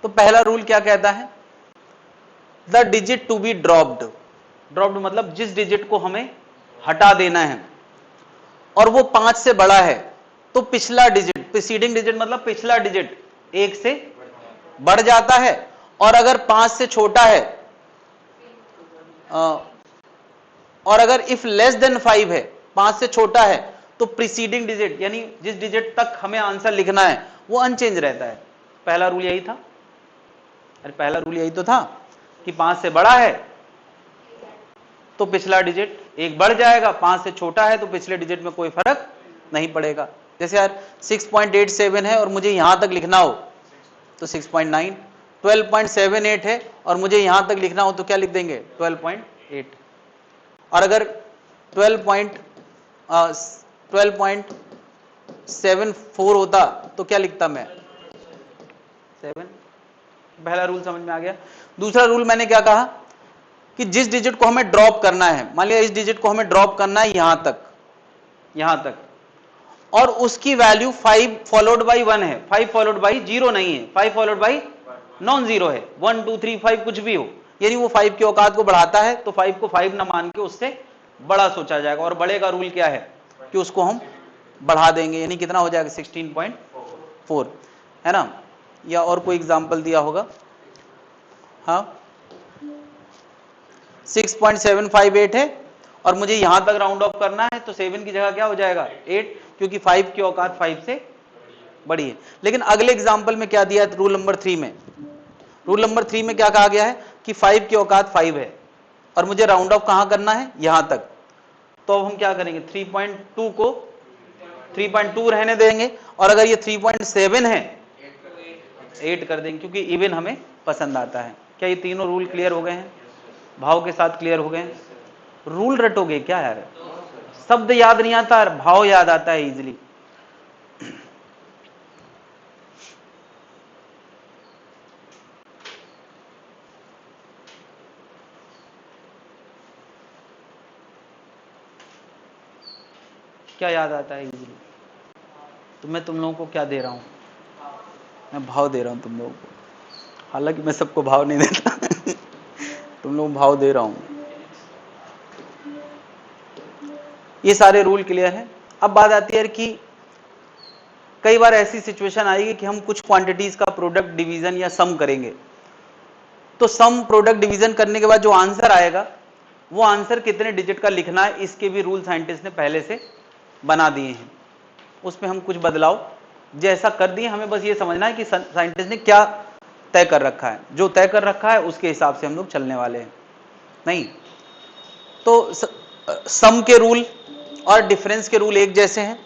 तो पहला रूल क्या कहता है, the digit to be dropped. Dropped मतलब जिस डिजिट को हमें हटा देना है और वो 5 से बड़ा है तो पिछला डिजिट, प्रीसीडिंग डिजिट मतलब पिछला डिजिट 1 से बढ़ जाता है, और अगर 5 से छोटा है और अगर इफ लेस देन 5 है, 5 से छोटा है तो प्रीसीडिंग डिजिट यानी जिस डिजिट तक हमें आंसर लिखना है वो अनचेंज रहता है। पहला रूल यही था, अरे पहला रूल यही तो था कि 5 से बड़ा है तो पिछला डिजिट एक बढ़ जाएगा, 5 से छोटा है तो पिछले डिजिट में कोई फर्क नहीं पड़ेगा। जैसे यार 6.87 है और मुझे यहां तक लिखना हो तो 6.9, 12.78 है और मुझे यहां तक लिखना हो तो क्या लिख देंगे 12.8, और अगर 12.74 होता तो क्या लिखता मैं 7। पहला रूल समझ में आ गया। दूसरा रूल मैंने क्या कहा कि जिस डिजिट को हमें ड्रॉप करना है, मान लिया इस डिजिट को हमें ड्रॉप करना है यहां तक और उसकी वैल्यू 5 फॉलोड बाई 1 है, 5 फॉलोड बाई 0 नहीं है, 5 फॉलोड बाई नॉन जीरो है, 1 2 3 5 कुछ भी हो, यानी वो 5 की औकात को बढ़ाता है तो 5 को 5 ना मान के उससे बड़ा सोचा जाएगा, और बड़े का रूल क्या है कि उसको हम बढ़ा देंगे, यानी कितना हो जाएगा 16.4, है ना। या और कोई एग्जांपल दिया होगा, हाँ 6.758 है और मुझे यहां तक राउंड ऑफ करना है तो 7 की जगह क्या हो जाएगा 8, क्योंकि 5 की औकात 5 से बड़ी है। लेकिन अगले एग्जांपल में क्या दिया है रूल नंबर 3 में, रूल नंबर 3 में क्या कहा गया है कि 5 की औकात 5 है और मुझे राउंड ऑफ कहां करना है यहां तक, तो अब हम क्या करेंगे 3.2 को 3.2 रहने देंगे, और अगर ये 3.7 है 8 कर देंगे, क्योंकि इवन हमें पसंद आता है। क्या ये तीनों रूल क्लियर हो गए हैं, भाव के साथ क्लियर हो गए हैं? रूल रटोगे क्या यार, शब्द याद नहीं आता, भाव याद आता है इजीली। क्या याद आता है इजीली? तो मैं तुम लोगों को क्या दे रहा हूं, मैं भाव दे रहा हूं तुम लोगों को, हालांकि मैं सबको भाव नहीं देता तुम लोग भाव दे रहा हूं। ये सारे रूल क्लियर हैं। अब बात आती है कि कई बार ऐसी सिचुएशन आएगी कि हम कुछ क्वांटिटीज का प्रोडक्ट डिवीजन या सम करेंगे, तो सम प्रोडक्ट डिवीजन करने के बाद जो आंसर आएगा वो आंसर कितने डिजिट का लिखना है, इसके भी रूल साइंटिस्ट ने पहले से बना दिए हैं। उसमें हम कुछ बदलाव जैसा कर दिए, हमें बस ये समझना है कि साइंटिस्ट ने क्या तय कर रखा है, जो तय कर रखा है उसके हिसाब से हम लोग चलने वाले हैं। नहीं तो सम के रूल और डिफरेंस के रूल एक जैसे हैं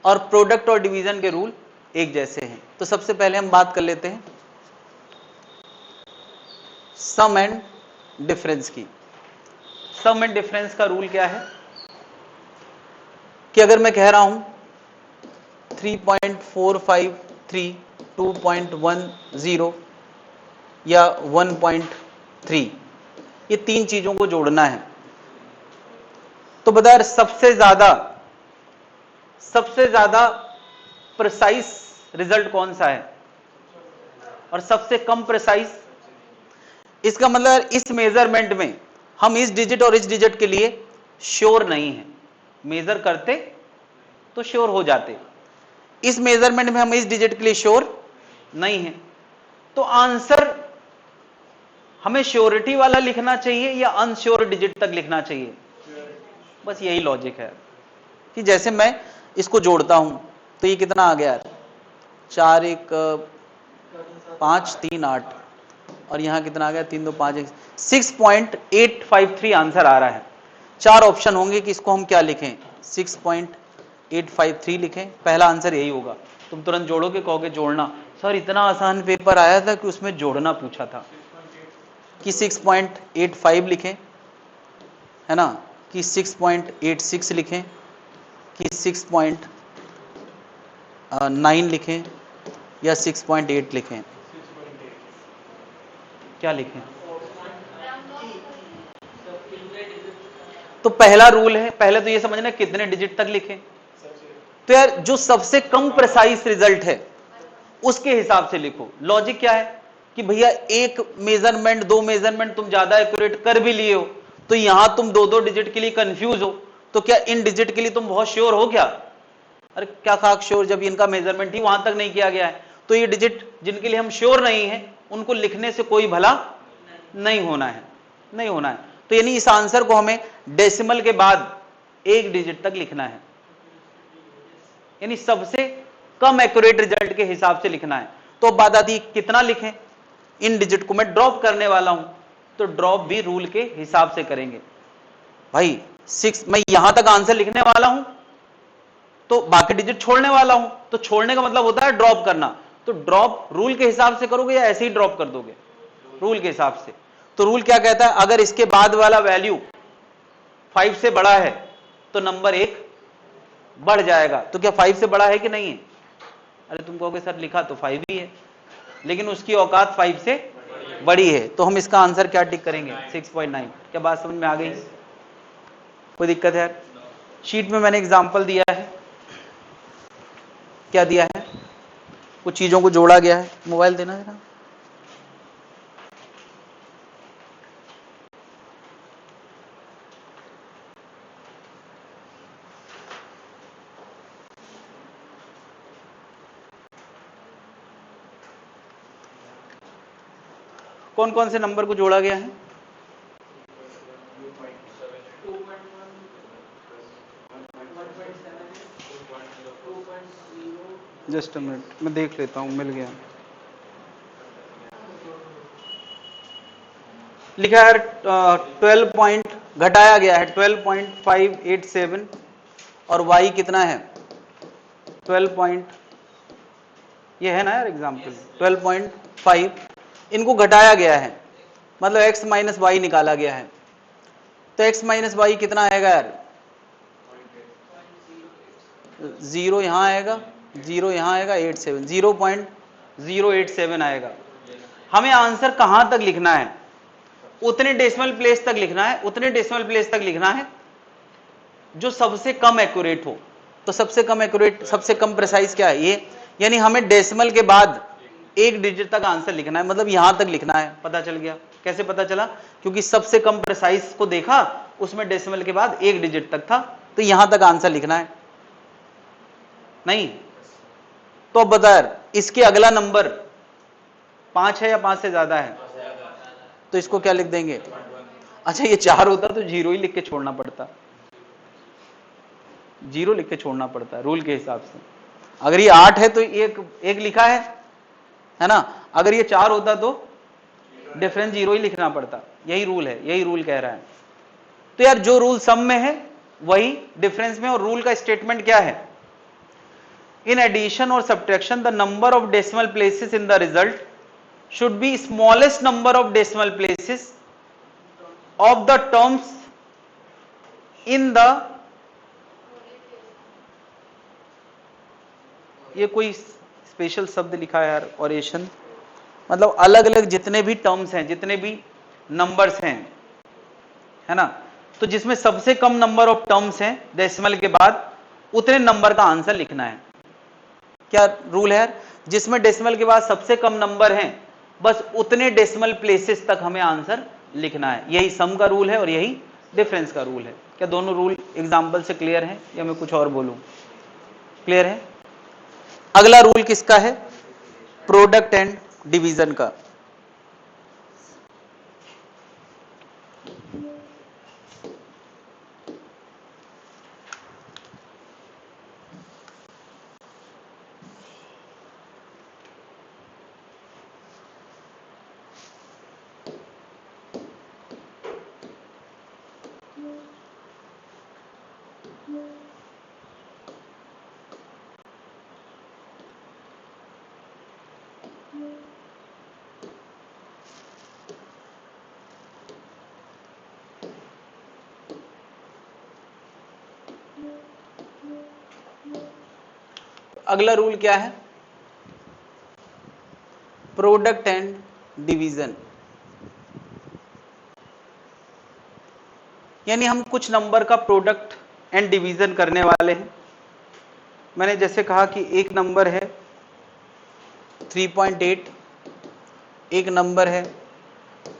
और प्रोडक्ट और डिवीजन के रूल एक जैसे हैं। तो सबसे पहले हम बात कर लेते हैं सम एंड डिफरेंस की। सम एंड डिफरेंस का रूल क्या है कि अगर मैं कह रहा हूं 3.453 2.10 या 1.3, ये तीन चीजों को जोड़ना है, तो बता यार सबसे ज्यादा प्रिसाइज रिजल्ट कौन सा है और सबसे कम प्रिसाइज? इसका मतलब इस मेजरमेंट में हम इस डिजिट और इस डिजिट के लिए श्योर नहीं है, मेजर करते तो श्योर हो जाते, इस मेजरमेंट में हम इस डिजिट के लिए श्योर नहीं है, तो आंसर हमें श्योरिटी वाला लिखना चाहिए या अनश्योर डिजिट तक लिखना चाहिए? बस यही लॉजिक है कि जैसे मैं इसको जोड़ता हूं तो ये कितना आ गया, 4 1 5 3 8 और यहां कितना आ गया 3 2 5 6.853 आंसर आ रहा है। 4 ऑप्शन होंगे कि इसको हम क्या लिखें, 6.853 लिखें, पहला आंसर यही होगा। तुम तुरंत जोड़ोगे, कहोगे जोड़ना, सर इतना आसान पेपर आया था कि उसमें जोड़ना पूछा था, कि 6.85 लिखें, है ना, कि 6.86 लिखें, कि 6.9 लिखें या 6.8 लिखें, क्या लिखें? तो पहला रूल है, पहले तो ये समझना कितने डिजिट तक लिखें, तो यार जो सबसे कम प्रिसाइज रिजल्ट है उसके हिसाब से लिखो। लॉजिक क्या है कि भैया एक मेजरमेंट 2 मेजरमेंट तुम ज्यादा एक्यूरेट कर भी लिए हो तो यहां तुम 2 डिजिट के लिए कंफ्यूज हो, तो क्या इन डिजिट के लिए तुम बहुत श्योर हो क्या? अरे क्या खाक श्योर, जब इनका मेजरमेंट ही वहां तक नहीं किया गया है, तो ये डिजिट जिनके लिए हम श्योर नहीं है उनको लिखने से कोई भला नहीं होना है, नहीं होना है। तो यानी इस आंसर को हमें डेसिमल के बाद 1 डिजिट तक लिखना है, यानी सबसे कम एक्यूरेट रिजल्ट के हिसाब से लिखना है। तो अब बात आती है कितना लिखें, इन डिजिट को मैं ड्रॉप करने वाला हूं, तो ड्रॉप भी रूल के हिसाब से करेंगे। भाई 6 मैं यहां तक आंसर लिखने वाला हूं तो बाकी डिजिट छोड़ने वाला हूं, तो छोड़ने का मतलब होता है ड्रॉप करना। तो ड्रॉप रूल के हिसाब से करोगे या ऐसे ही ड्रॉप कर दोगे? रूल के हिसाब से। तो रूल क्या कहता है, अगर इसके बाद वाला वैल्यू 5 से बड़ा है तो नंबर 1 बढ़ जाएगा। तो क्या 5 से बड़ा है कि नहीं है? अरे तुम कहोगे सर लिखा तो 5 ही है, लेकिन उसकी औकात 5 से बड़ी है। तो हम इसका आंसर क्या टिक करेंगे? 6.9। क्या बात समझ में आ गई? कोई दिक्कत है? शीट में मैंने एग्जांपल दिया है, क्या दिया है, कुछ चीजों को जोड़ा गया है। मोबाइल देना जरा। कौन कौन से नंबर को जोड़ा गया है? जस्ट अ मिनट, मैं देख लेता हूं, मिल गया। लिखा है 12 पॉइंट घटाया गया है 12.587 और y कितना है 12 पॉइंट, ये है ना यार एग्जाम्पल 12.5, इनको घटाया गया है मतलब x माइनस वाई निकाला गया है। तो x माइनस वाई कितना आएगा यार? 0 यहां आएगा, 0 यहां आएगा, 87 0.087 आएगा। हमें आंसर कहां तक लिखना है? उतने डेसिमल प्लेस तक लिखना है, उतने डेसिमल प्लेस तक लिखना है जो सबसे कम एक्यूरेट हो। तो सबसे कम एक्यूरेट, सबसे कम प्रिसाइज क्या है? ये, यानी हमें डेसिमल के बाद एक डिजिट तक आंसर लिखना है, मतलब यहां तक लिखना है। पता चल गया? कैसे पता चला? क्योंकि सबसे कम प्रिसाइज को देखा, उसमें डेसिमल के बाद एक डिजिट तक था, तो यहां तक आंसर लिखना है। नहीं तो अब बता यार, इसके अगला नंबर 5 है या 5 से ज्यादा है? तो इसको क्या लिख देंगे? अच्छा ये 4 होता तो 0 ही लिख के छोड़ना पड़ता, 0 लिख के छोड़ना पड़ता है रूल के हिसाब से। अगर ये 8 है तो एक लिखा है ना, अगर ये 4 होता तो डिफरेंस 0 ही लिखना पड़ता। यही रूल है, यही रूल कह रहा है। तो यार जो रूल सम में है वही डिफरेंस में, और रूल का स्टेटमेंट क्या है? इन एडिशन और subtraction the number of decimal places in the result should be smallest number of decimal places of the terms in the, ये कोई स्पेशल शब्द लिखा है यार, ओरेशन, मतलब अलग अलग जितने भी टर्म्स हैं, जितने भी नंबर्स हैं, है ना, तो जिसमें सबसे कम नंबर ऑफ टर्म्स हैं डेसिमल के बाद, उतने नंबर का आंसर लिखना है। क्या रूल है यार? जिसमें डेसिमल के बाद सबसे कम नंबर हैं, बस उतने डेसिमल प्लेसेस तक हमें आंसर लिखना है। यही सम का रूल है और यही डिफरेंस का रूल है। क्या दोनों रूल एग्जांपल से क्लियर है या मैं कुछ और बोलूं? क्लियर है? अगला रूल किसका है? प्रोडक्ट एंड डिवीजन का। अगला रूल क्या है? Product and division. यानी हम कुछ नंबर का प्रोडक्ट एंड डिवीजन करने वाले हैं। मैंने जैसे कहा कि एक नंबर है 3.8, एक नंबर है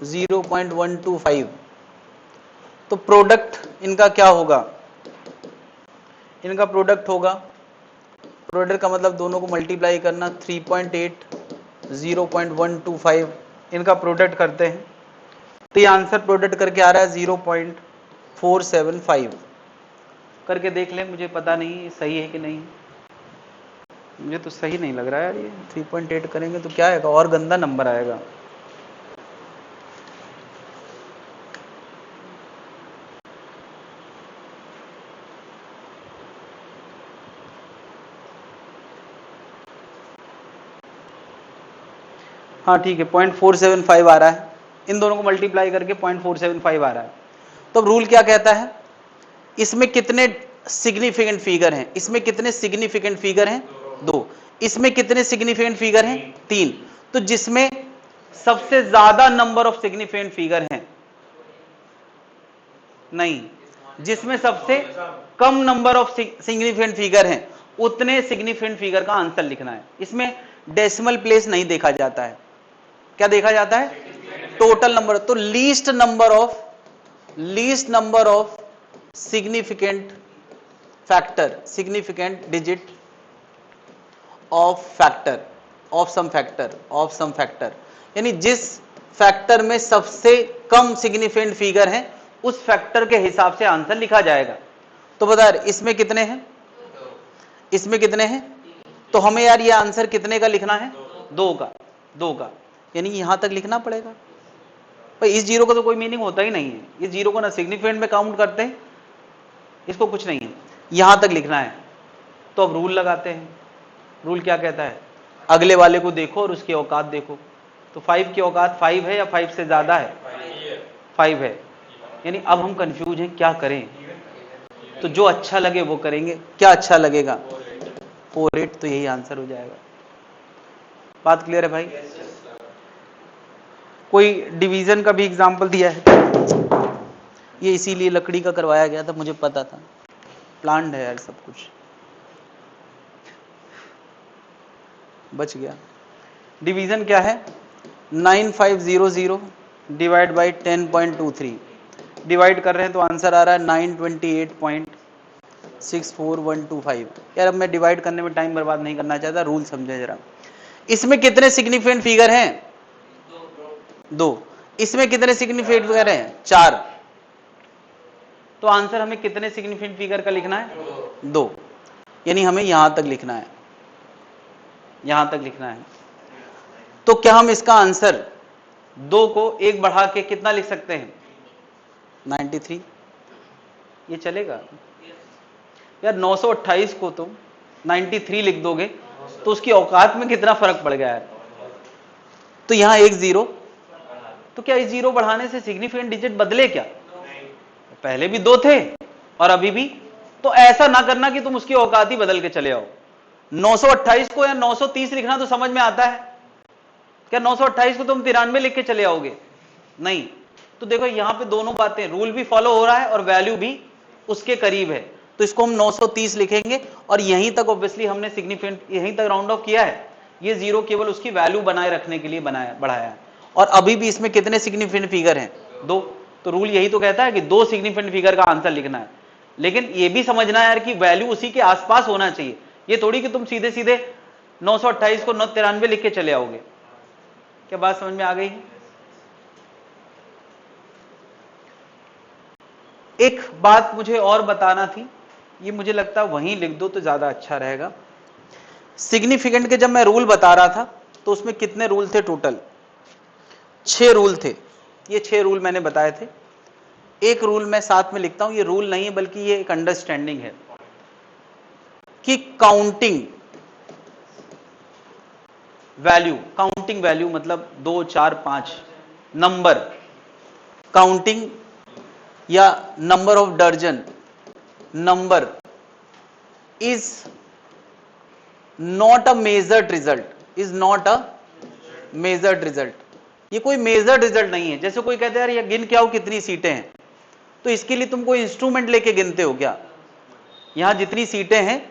0.125, तो प्रोडक्ट इनका क्या होगा? इनका प्रोडक्ट होगा, प्रोडक्ट का मतलब दोनों को मल्टीप्लाई करना, 3.8 0.125, इनका प्रोडक्ट करते हैं तो ये आंसर प्रोडक्ट करके आ रहा है 0.475। करके देख लें, मुझे पता नहीं सही है कि नहीं। मुझे तो सही नहीं लग रहा है यार, ये 3.8 करेंगे तो क्या आएगा, और गंदा नंबर आएगा। हाँ ठीक है, 0.475 आ रहा है, इन दोनों को मल्टीप्लाई करके 0.475 आ रहा है। तो अब रूल क्या कहता है, इसमें कितने सिग्निफिकेंट फिगर हैं, इसमें कितने सिग्निफिकेंट फिगर हैं, 2, इसमें कितने सिग्निफिकेंट फिगर हैं, 3। तो जिसमें सबसे ज्यादा नंबर ऑफ सिग्निफिकेंट फिगर हैं, नहीं, जिसमें सबसे कम नंबर ऑफ सिग्निफिकेंट फिगर हैं, उतने सिग्निफिकेंट फिगर का आंसर लिखना है। इसमें डेसिमल प्लेस नहीं देखा जाता है, क्या देखा जाता है, टोटल नंबर। तो least number of significant factor, significant digit of factor, of some factor, यानी जिस फैक्टर में सबसे कम सिग्निफिकेंट फिगर है, उस फैक्टर के हिसाब से आंसर लिखा जाएगा। तो बता यार इसमें कितने हैं, इसमें कितने हैं, तो हमें यार ये आंसर कितने का लिखना है, 2 का, यानी यहां तक लिखना पड़ेगा भाई। इस जीरो का तो कोई मीनिंग होता ही नहीं है, इस जीरो को ना सिग्निफिकेंट में काउंट करते हैं, इसको कुछ नहीं है, यहां तक लिखना है। तो अब रूल लगाते हैं। रूल क्या कहता है, अगले वाले को देखो और उसकी औकात देखो। तो 5 की औकात 5 है या 5 से ज्यादा है, 5 है, यानी अब हम कंफ्यूज हैं क्या करें। तो जो अच्छा लगे वो करेंगे, क्या अच्छा लगेगा, 4/8, तो यही आंसर हो जाएगा। बात क्लियर है भाई। कोई डिवीजन का भी एग्जांपल दिया है, ये इसीलिए लकड़ी का करवाया गया था, मुझे पता था, प्लान्ड है यार सब कुछ, बच गया। डिवीजन क्या है, 9500 डिवाइड बाई 10.23, डिवाइड कर रहे हैं तो आंसर आ रहा है 928.64125। यार अब मैं डिवाइड करने में टाइम बर्बाद नहीं करना चाहता, रूल समझे जरा। इसमें कितने सिग्निफिकेंट फिगर हैं, 2। इसमें कितने सिग्निफिकेंट फिगर हैं, 4। तो आंसर हमें कितने सिग्निफिकेंट फिगर का लिखना है, 2, यानी हमें यहां तक लिखना है, यहां तक लिखना है। तो क्या हम इसका आंसर 2 को 1 बढ़ा के कितना लिख सकते हैं, 93, ये चलेगा यार। 928 को तुम 93 लिख दोगे तो उसकी औकात में कितना फर्क पड़ गया है। तो यहां एक 0, तो क्या इस 0 बढ़ाने से सिग्निफिकेंट डिजिट बदले क्या, पहले भी 2 थे और अभी भी। तो ऐसा ना करना कि तुम उसकी औकात ही बदल के चले आओ। 928 को या 930 लिखना तो समझ में आता है, क्या 928 को तुम 93 लिख के चले आओगे, नहीं। तो देखो यहां पे दोनों बातें, रूल भी फॉलो हो रहा है और वैल्यू भी उसके करीब है। तो इसको हम 930 लिखेंगे और यहीं तक ऑब्वियसली हमने सिग्निफिकेंट यहीं तक राउंड ऑफ किया है। ये 0 केवल उसकी वैल्यू बनाए रखने के लिए बढ़ाया है। और अभी भी इसमें कितने सिग्निफिकेंट फिगर हैं, 2। तो रूल यही तो कहता है कि 2 सिग्निफिकेंट फिगर का आंसर लिखना है। लेकिन ये भी समझना है यार कि वैल्यू उसी के आसपास होना चाहिए। ये थोड़ी कि तुम सीधे सीधे 928 को 993 लिख के चले आओगे। क्या बात समझ में आ गई। एक बात मुझे और बताना थी, ये मुझे लगता है वहीं लिख दो तो ज्यादा अच्छा रहेगा। सिग्निफिकेंट के जब मैं रूल बता रहा था तो उसमें कितने रूल थे टोटल, 6 रूल थे। ये 6 रूल मैंने बताए थे। एक रूल मैं साथ में लिखता हूं, ये रूल नहीं है बल्कि ये एक अंडरस्टैंडिंग है कि काउंटिंग वैल्यू मतलब 2, 4, 5 नंबर, काउंटिंग या नंबर ऑफ दर्जन number is not a measured result, ये कोई मेजर्ड रिजल्ट नहीं है। जैसे कोई कहते हैं यार ये गिन के आओ कितनी सीटें हैं, तो इसके लिए तुम कोई इंस्ट्रूमेंट लेके गिनते हो क्या, यहां जितनी सीटें हैं।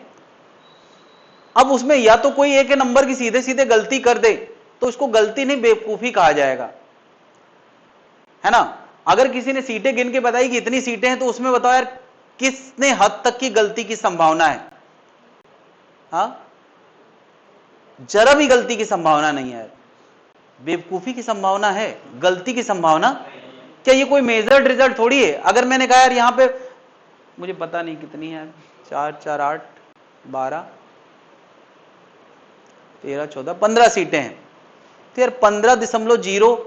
अब उसमें या तो कोई एक नंबर की सीधे सीधे गलती कर दे तो उसको गलती नहीं बेवकूफी कहा जाएगा, है ना। अगर किसी ने सीटें गिन के बताई कि इतनी सीटें हैं तो उसमें बताओ यार कितने हद तक की गलती की संभावना है, हाँ, जरा भी गलती की संभावना नहीं है, बेवकूफी की संभावना है, गलती की संभावना। क्या ये कोई मेजर्ड रिजल्ट थोड़ी है। अगर मैंने कहा यार यहां पे मुझे पता नहीं कितनी है, 4, 4, 8, 12, 13, 14, 15 सीटें हैं। तो यार 15.0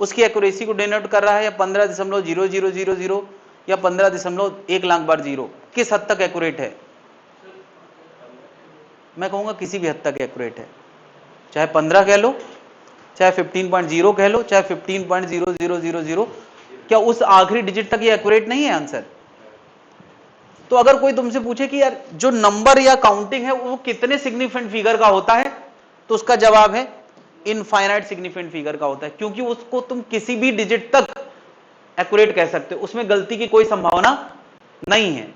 उसकी एक्यूरेसी को डिनोट कर रहा है, या 15.0000 या 15.1 लाख बार 0, किस हद तक एक्यूरेट है? मैं कहूंगा किसी भी हद तक एक्यूरेट है, चाहे 15 कह लो, चाहे 15.0 कह लो, चाहे 15.0000, क्या उस आखिरी डिजिट तक ये एक्यूरेट नहीं है आंसर? तो अगर कोई तुमसे पूछे कि यार जो नंबर या काउंटिंग है वो कितने सिग्निफिकेंट फिगर का होता है, तो उसका जवाब है इनफाइनाइट सिग्निफिकेंट फिगर का होता है, क्योंकि उसको तुम किसी भी डिजिट तक एक्यूरेट कह सकते हो, उसमें गलती की कोई संभावना नहीं है।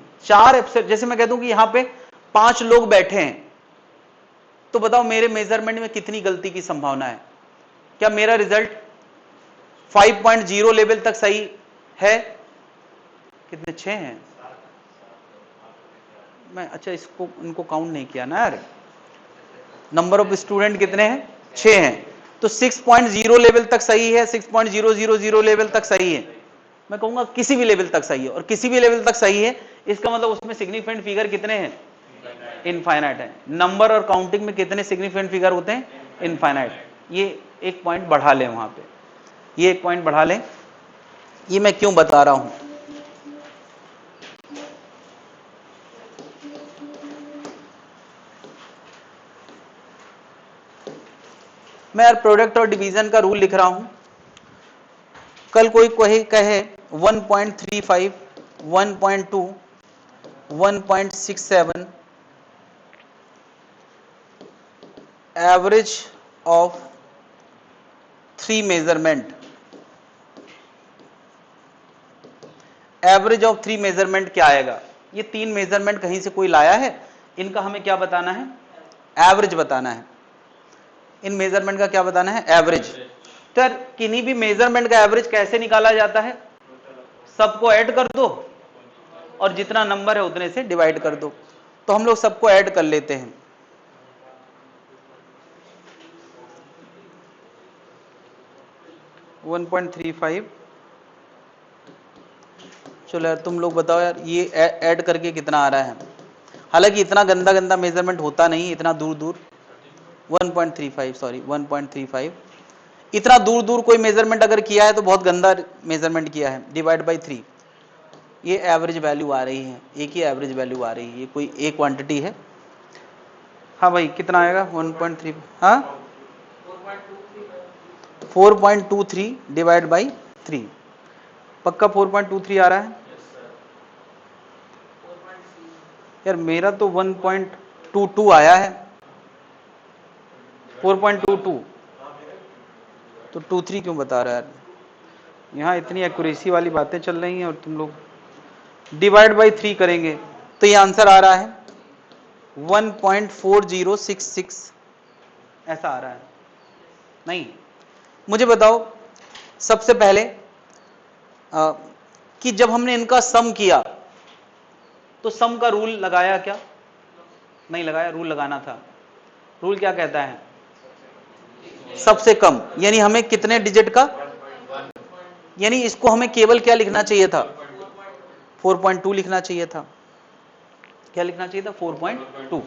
जैसे मैं कह दूं कि यहां पे 5 लोग बैठे हैं, तो बताओ मेरे मेजरमेंट में कितनी गलती की संभावना है? क्या मेरा रिजल्ट 5.0 लेवल तक सही है? कितने? 6 हैं। मैं अच्छा इसको इनको काउंट नहीं किया ना यार। नंबर ऑफ स्टूडेंट कितने हैं? 6 हैं। तो 6.0 लेवल तक सही है, 6.000 लेवल तक सही है। मैं कहूंगा किसी भी लेवल तक सही है, और किसी भी लेवल तक सही है इसका मतलब उसमें सिग्निफिकेंट फिगर कितने हैं? इनफाइनाइट है। नंबर और काउंटिंग में कितने सिग्निफिकेंट फिगर होते हैं? इनफाइनाइट। ये एक पॉइंट बढ़ा लें वहां पे, ये एक पॉइंट बढ़ा लें। ये मैं क्यों बता रहा हूं? मैं यार प्रोडक्ट और डिवीजन का रूल लिख रहा हूं। कल कोई कहे 1.35, 1.2, 1.67 average of 3 measurement, average of 3 measurement क्या आएगा? ये 3 मेजरमेंट कहीं से कोई लाया है, इनका हमें क्या बताना है? एवरेज बताना है। इन मेजरमेंट का क्या बताना है? एवरेज। तो यार किन्हीं भी मेजरमेंट का एवरेज कैसे निकाला जाता है? सबको ऐड कर दो और जितना नंबर है उतने से डिवाइड कर दो। तो हम लोग सबको ऐड कर लेते हैं। वन 1.35। चलो यार तुम लोग बताओ यार ये ऐड करके कितना आ रहा है? हालांकि इतना गंदा गंदा मेजरमेंट होता नहीं, इतना दूर दूर 1.35, सॉरी 1.35। इतना दूर दूर कोई मेजरमेंट अगर किया है तो बहुत गंदा मेजरमेंट किया है। डिवाइड बाई 3, ये एवरेज वैल्यू आ रही है, एक ही एवरेज वैल्यू आ रही है, ये कोई एक क्वांटिटी है। हाँ भाई कितना आएगा? 1.3, हाँ 4.23 डिवाइड बाई 3, पक्का 4.23 आ रहा है? यार मेरा तो 1.22 आया है। 4.22 तो 23 क्यों बता रहा है यार? यहाँ इतनी एक्यूरेसी वाली बातें चल रही हैं और तुम लोग डिवाइड बाई 3 करेंगे तो ये आंसर आ रहा है 1.4066, ऐसा आ रहा है। नहीं, मुझे बताओ सबसे पहले कि जब हमने इनका सम किया तो सम का रूल लगाया क्या? नहीं लगाया। रूल लगाना था। रूल क्या कहता है? सबसे कम, यानी हमें कितने डिजिट का, यानी इसको हमें केवल क्या लिखना चाहिए था? 4.2 लिखना चाहिए था। क्या लिखना चाहिए था? 4.2।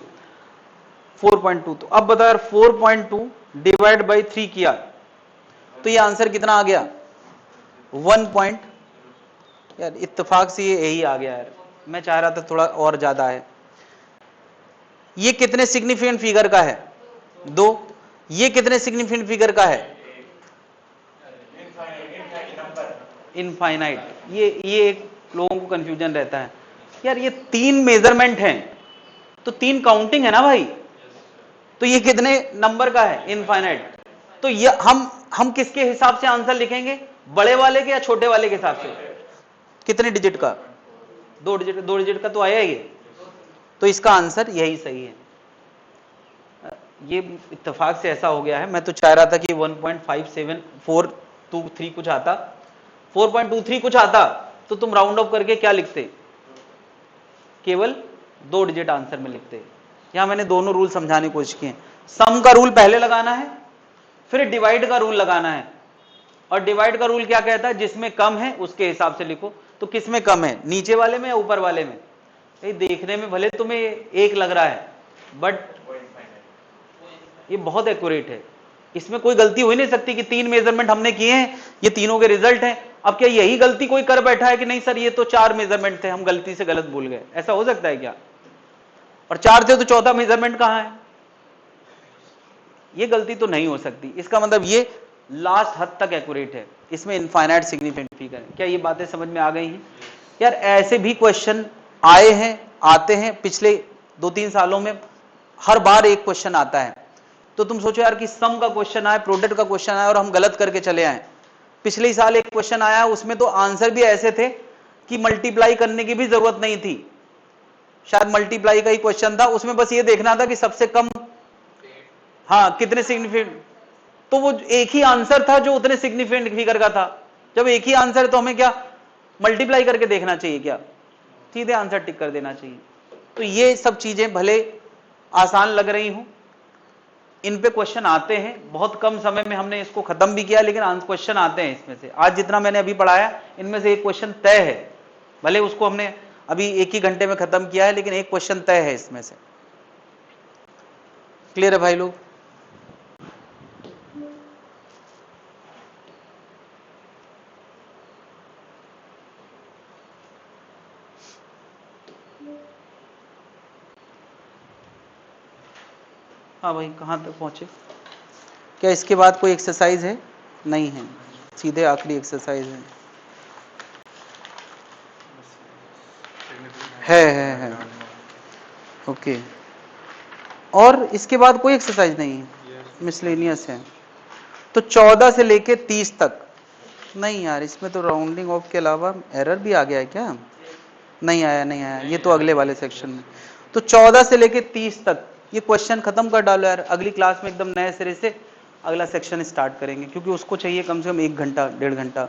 4.2। तो अब बता यार 4.2 डिवाइड बाई 3 किया तो ये आंसर कितना आ गया? 1. यार इत्तेफाक से ये यही आ गया यार, मैं चाह रहा था थोड़ा और ज्यादा है। ये कितने सिग्निफिकेंट फिगर का है? 2। ये कितने सिग्निफिकेंट फिगर का है? इनफाइनाइट। ये एक लोगों को कंफ्यूजन रहता है यार, ये 3 मेजरमेंट हैं तो 3 काउंटिंग है ना भाई, तो ये कितने नंबर का है? इनफाइनाइट। तो ये हम किसके हिसाब से आंसर लिखेंगे? बड़े वाले के या छोटे वाले के हिसाब से? कितने डिजिट का? 2 डिजिट। 2 डिजिट का तो आया ही है, तो इसका आंसर यही सही है। ये इत्तेफाक से ऐसा हो गया है, मैं तो चाह रहा था कि 1.57423 कुछ आता, 4.23 कुछ आता तो तुम राउंड ऑफ करके क्या लिखते? केवल 2 डिजिट आंसर में लिखते। यहां मैंने दोनों रूल समझाने की कोशिश की है। सम का रूल पहले लगाना है, फिर डिवाइड का रूल लगाना है। और डिवाइड का रूल क्या कहता है? जिसमें कम है उसके हिसाब से लिखो। तो किस में कम है? नीचे वाले में या ऊपर वाले में? देखने में भले तुम्हें एक लग रहा है बट ये बहुत एक्यूरेट है, इसमें कोई गलती हो ही नहीं सकती कि 3 मेजरमेंट हमने किए हैं, ये तीनों के रिजल्ट हैं। अब क्या यही गलती कोई कर बैठा है कि नहीं सर ये तो 4 मेजरमेंट थे, हम गलती से गलत भूल गए, ऐसा हो सकता है क्या? और 4 थे तो चौथा मेजरमेंट कहां है? ये गलती तो नहीं हो सकती। इसका मतलब ये लास्ट हद तक एक्यूरेट है, इसमें इनफाइनाइट सिग्निफिकेंट फिगर है। क्या ये बातें समझ में आ गई हैं? यार ऐसे भी क्वेश्चन आए हैं, आते हैं, पिछले 2-3 सालों में हर बार एक क्वेश्चन आता है। तो तुम सोचो यार कि सम का क्वेश्चन आया, प्रोडक्ट का क्वेश्चन आया और हम गलत करके चले आए। पिछले साल एक क्वेश्चन आया, उसमें तो आंसर भी ऐसे थे कि मल्टीप्लाई करने की भी जरूरत नहीं थी, शायद मल्टीप्लाई का ही क्वेश्चन था, उसमें बस ये देखना था कि सबसे कम हाँ कितने सिग्निफिकेंट, तो वो एक ही आंसर था जो उतने सिग्निफिकेंट फिगर का था। जब एक ही आंसर है तो हमें क्या मल्टीप्लाई करके देखना चाहिए क्या? सीधे आंसर टिक कर देना चाहिए। तो ये सब चीजें भले आसान लग रही हूं, इन पे क्वेश्चन आते हैं, बहुत कम समय में हमने इसको खत्म भी किया, लेकिन क्वेश्चन आते हैं इसमें से। आज जितना मैंने अभी पढ़ाया इनमें से एक क्वेश्चन तय है, भले उसको हमने अभी 1 ही घंटे में खत्म किया है, लेकिन एक क्वेश्चन तय है इसमें से। क्लियर है भाई लोग? हाँ भाई, कहाँ तक पहुंचे? क्या इसके बाद कोई एक्सरसाइज है? नहीं है, सीधे आखिरी एक्सरसाइज है। ओके, और इसके बाद कोई एक्सरसाइज नहीं है, मिसलेनियस है। तो 14 से लेके 30 तक नहीं यार, इसमें तो राउंडिंग ऑफ के अलावा एरर भी आ गया है क्या? नहीं आया, ये तो अगले वाले सेक्शन में। तो 14 से लेके 30 तक ये क्वेश्चन खत्म कर डालो यार, अगली क्लास में एकदम नए सिरे से अगला सेक्शन स्टार्ट करेंगे, क्योंकि उसको चाहिए कम से कम 1 घंटा 1.5 घंटा।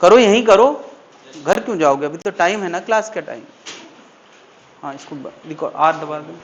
करो, यहीं करो, घर क्यों जाओगे? अभी तो टाइम है ना क्लास का टाइम। हाँ, इसको आर दबा दो।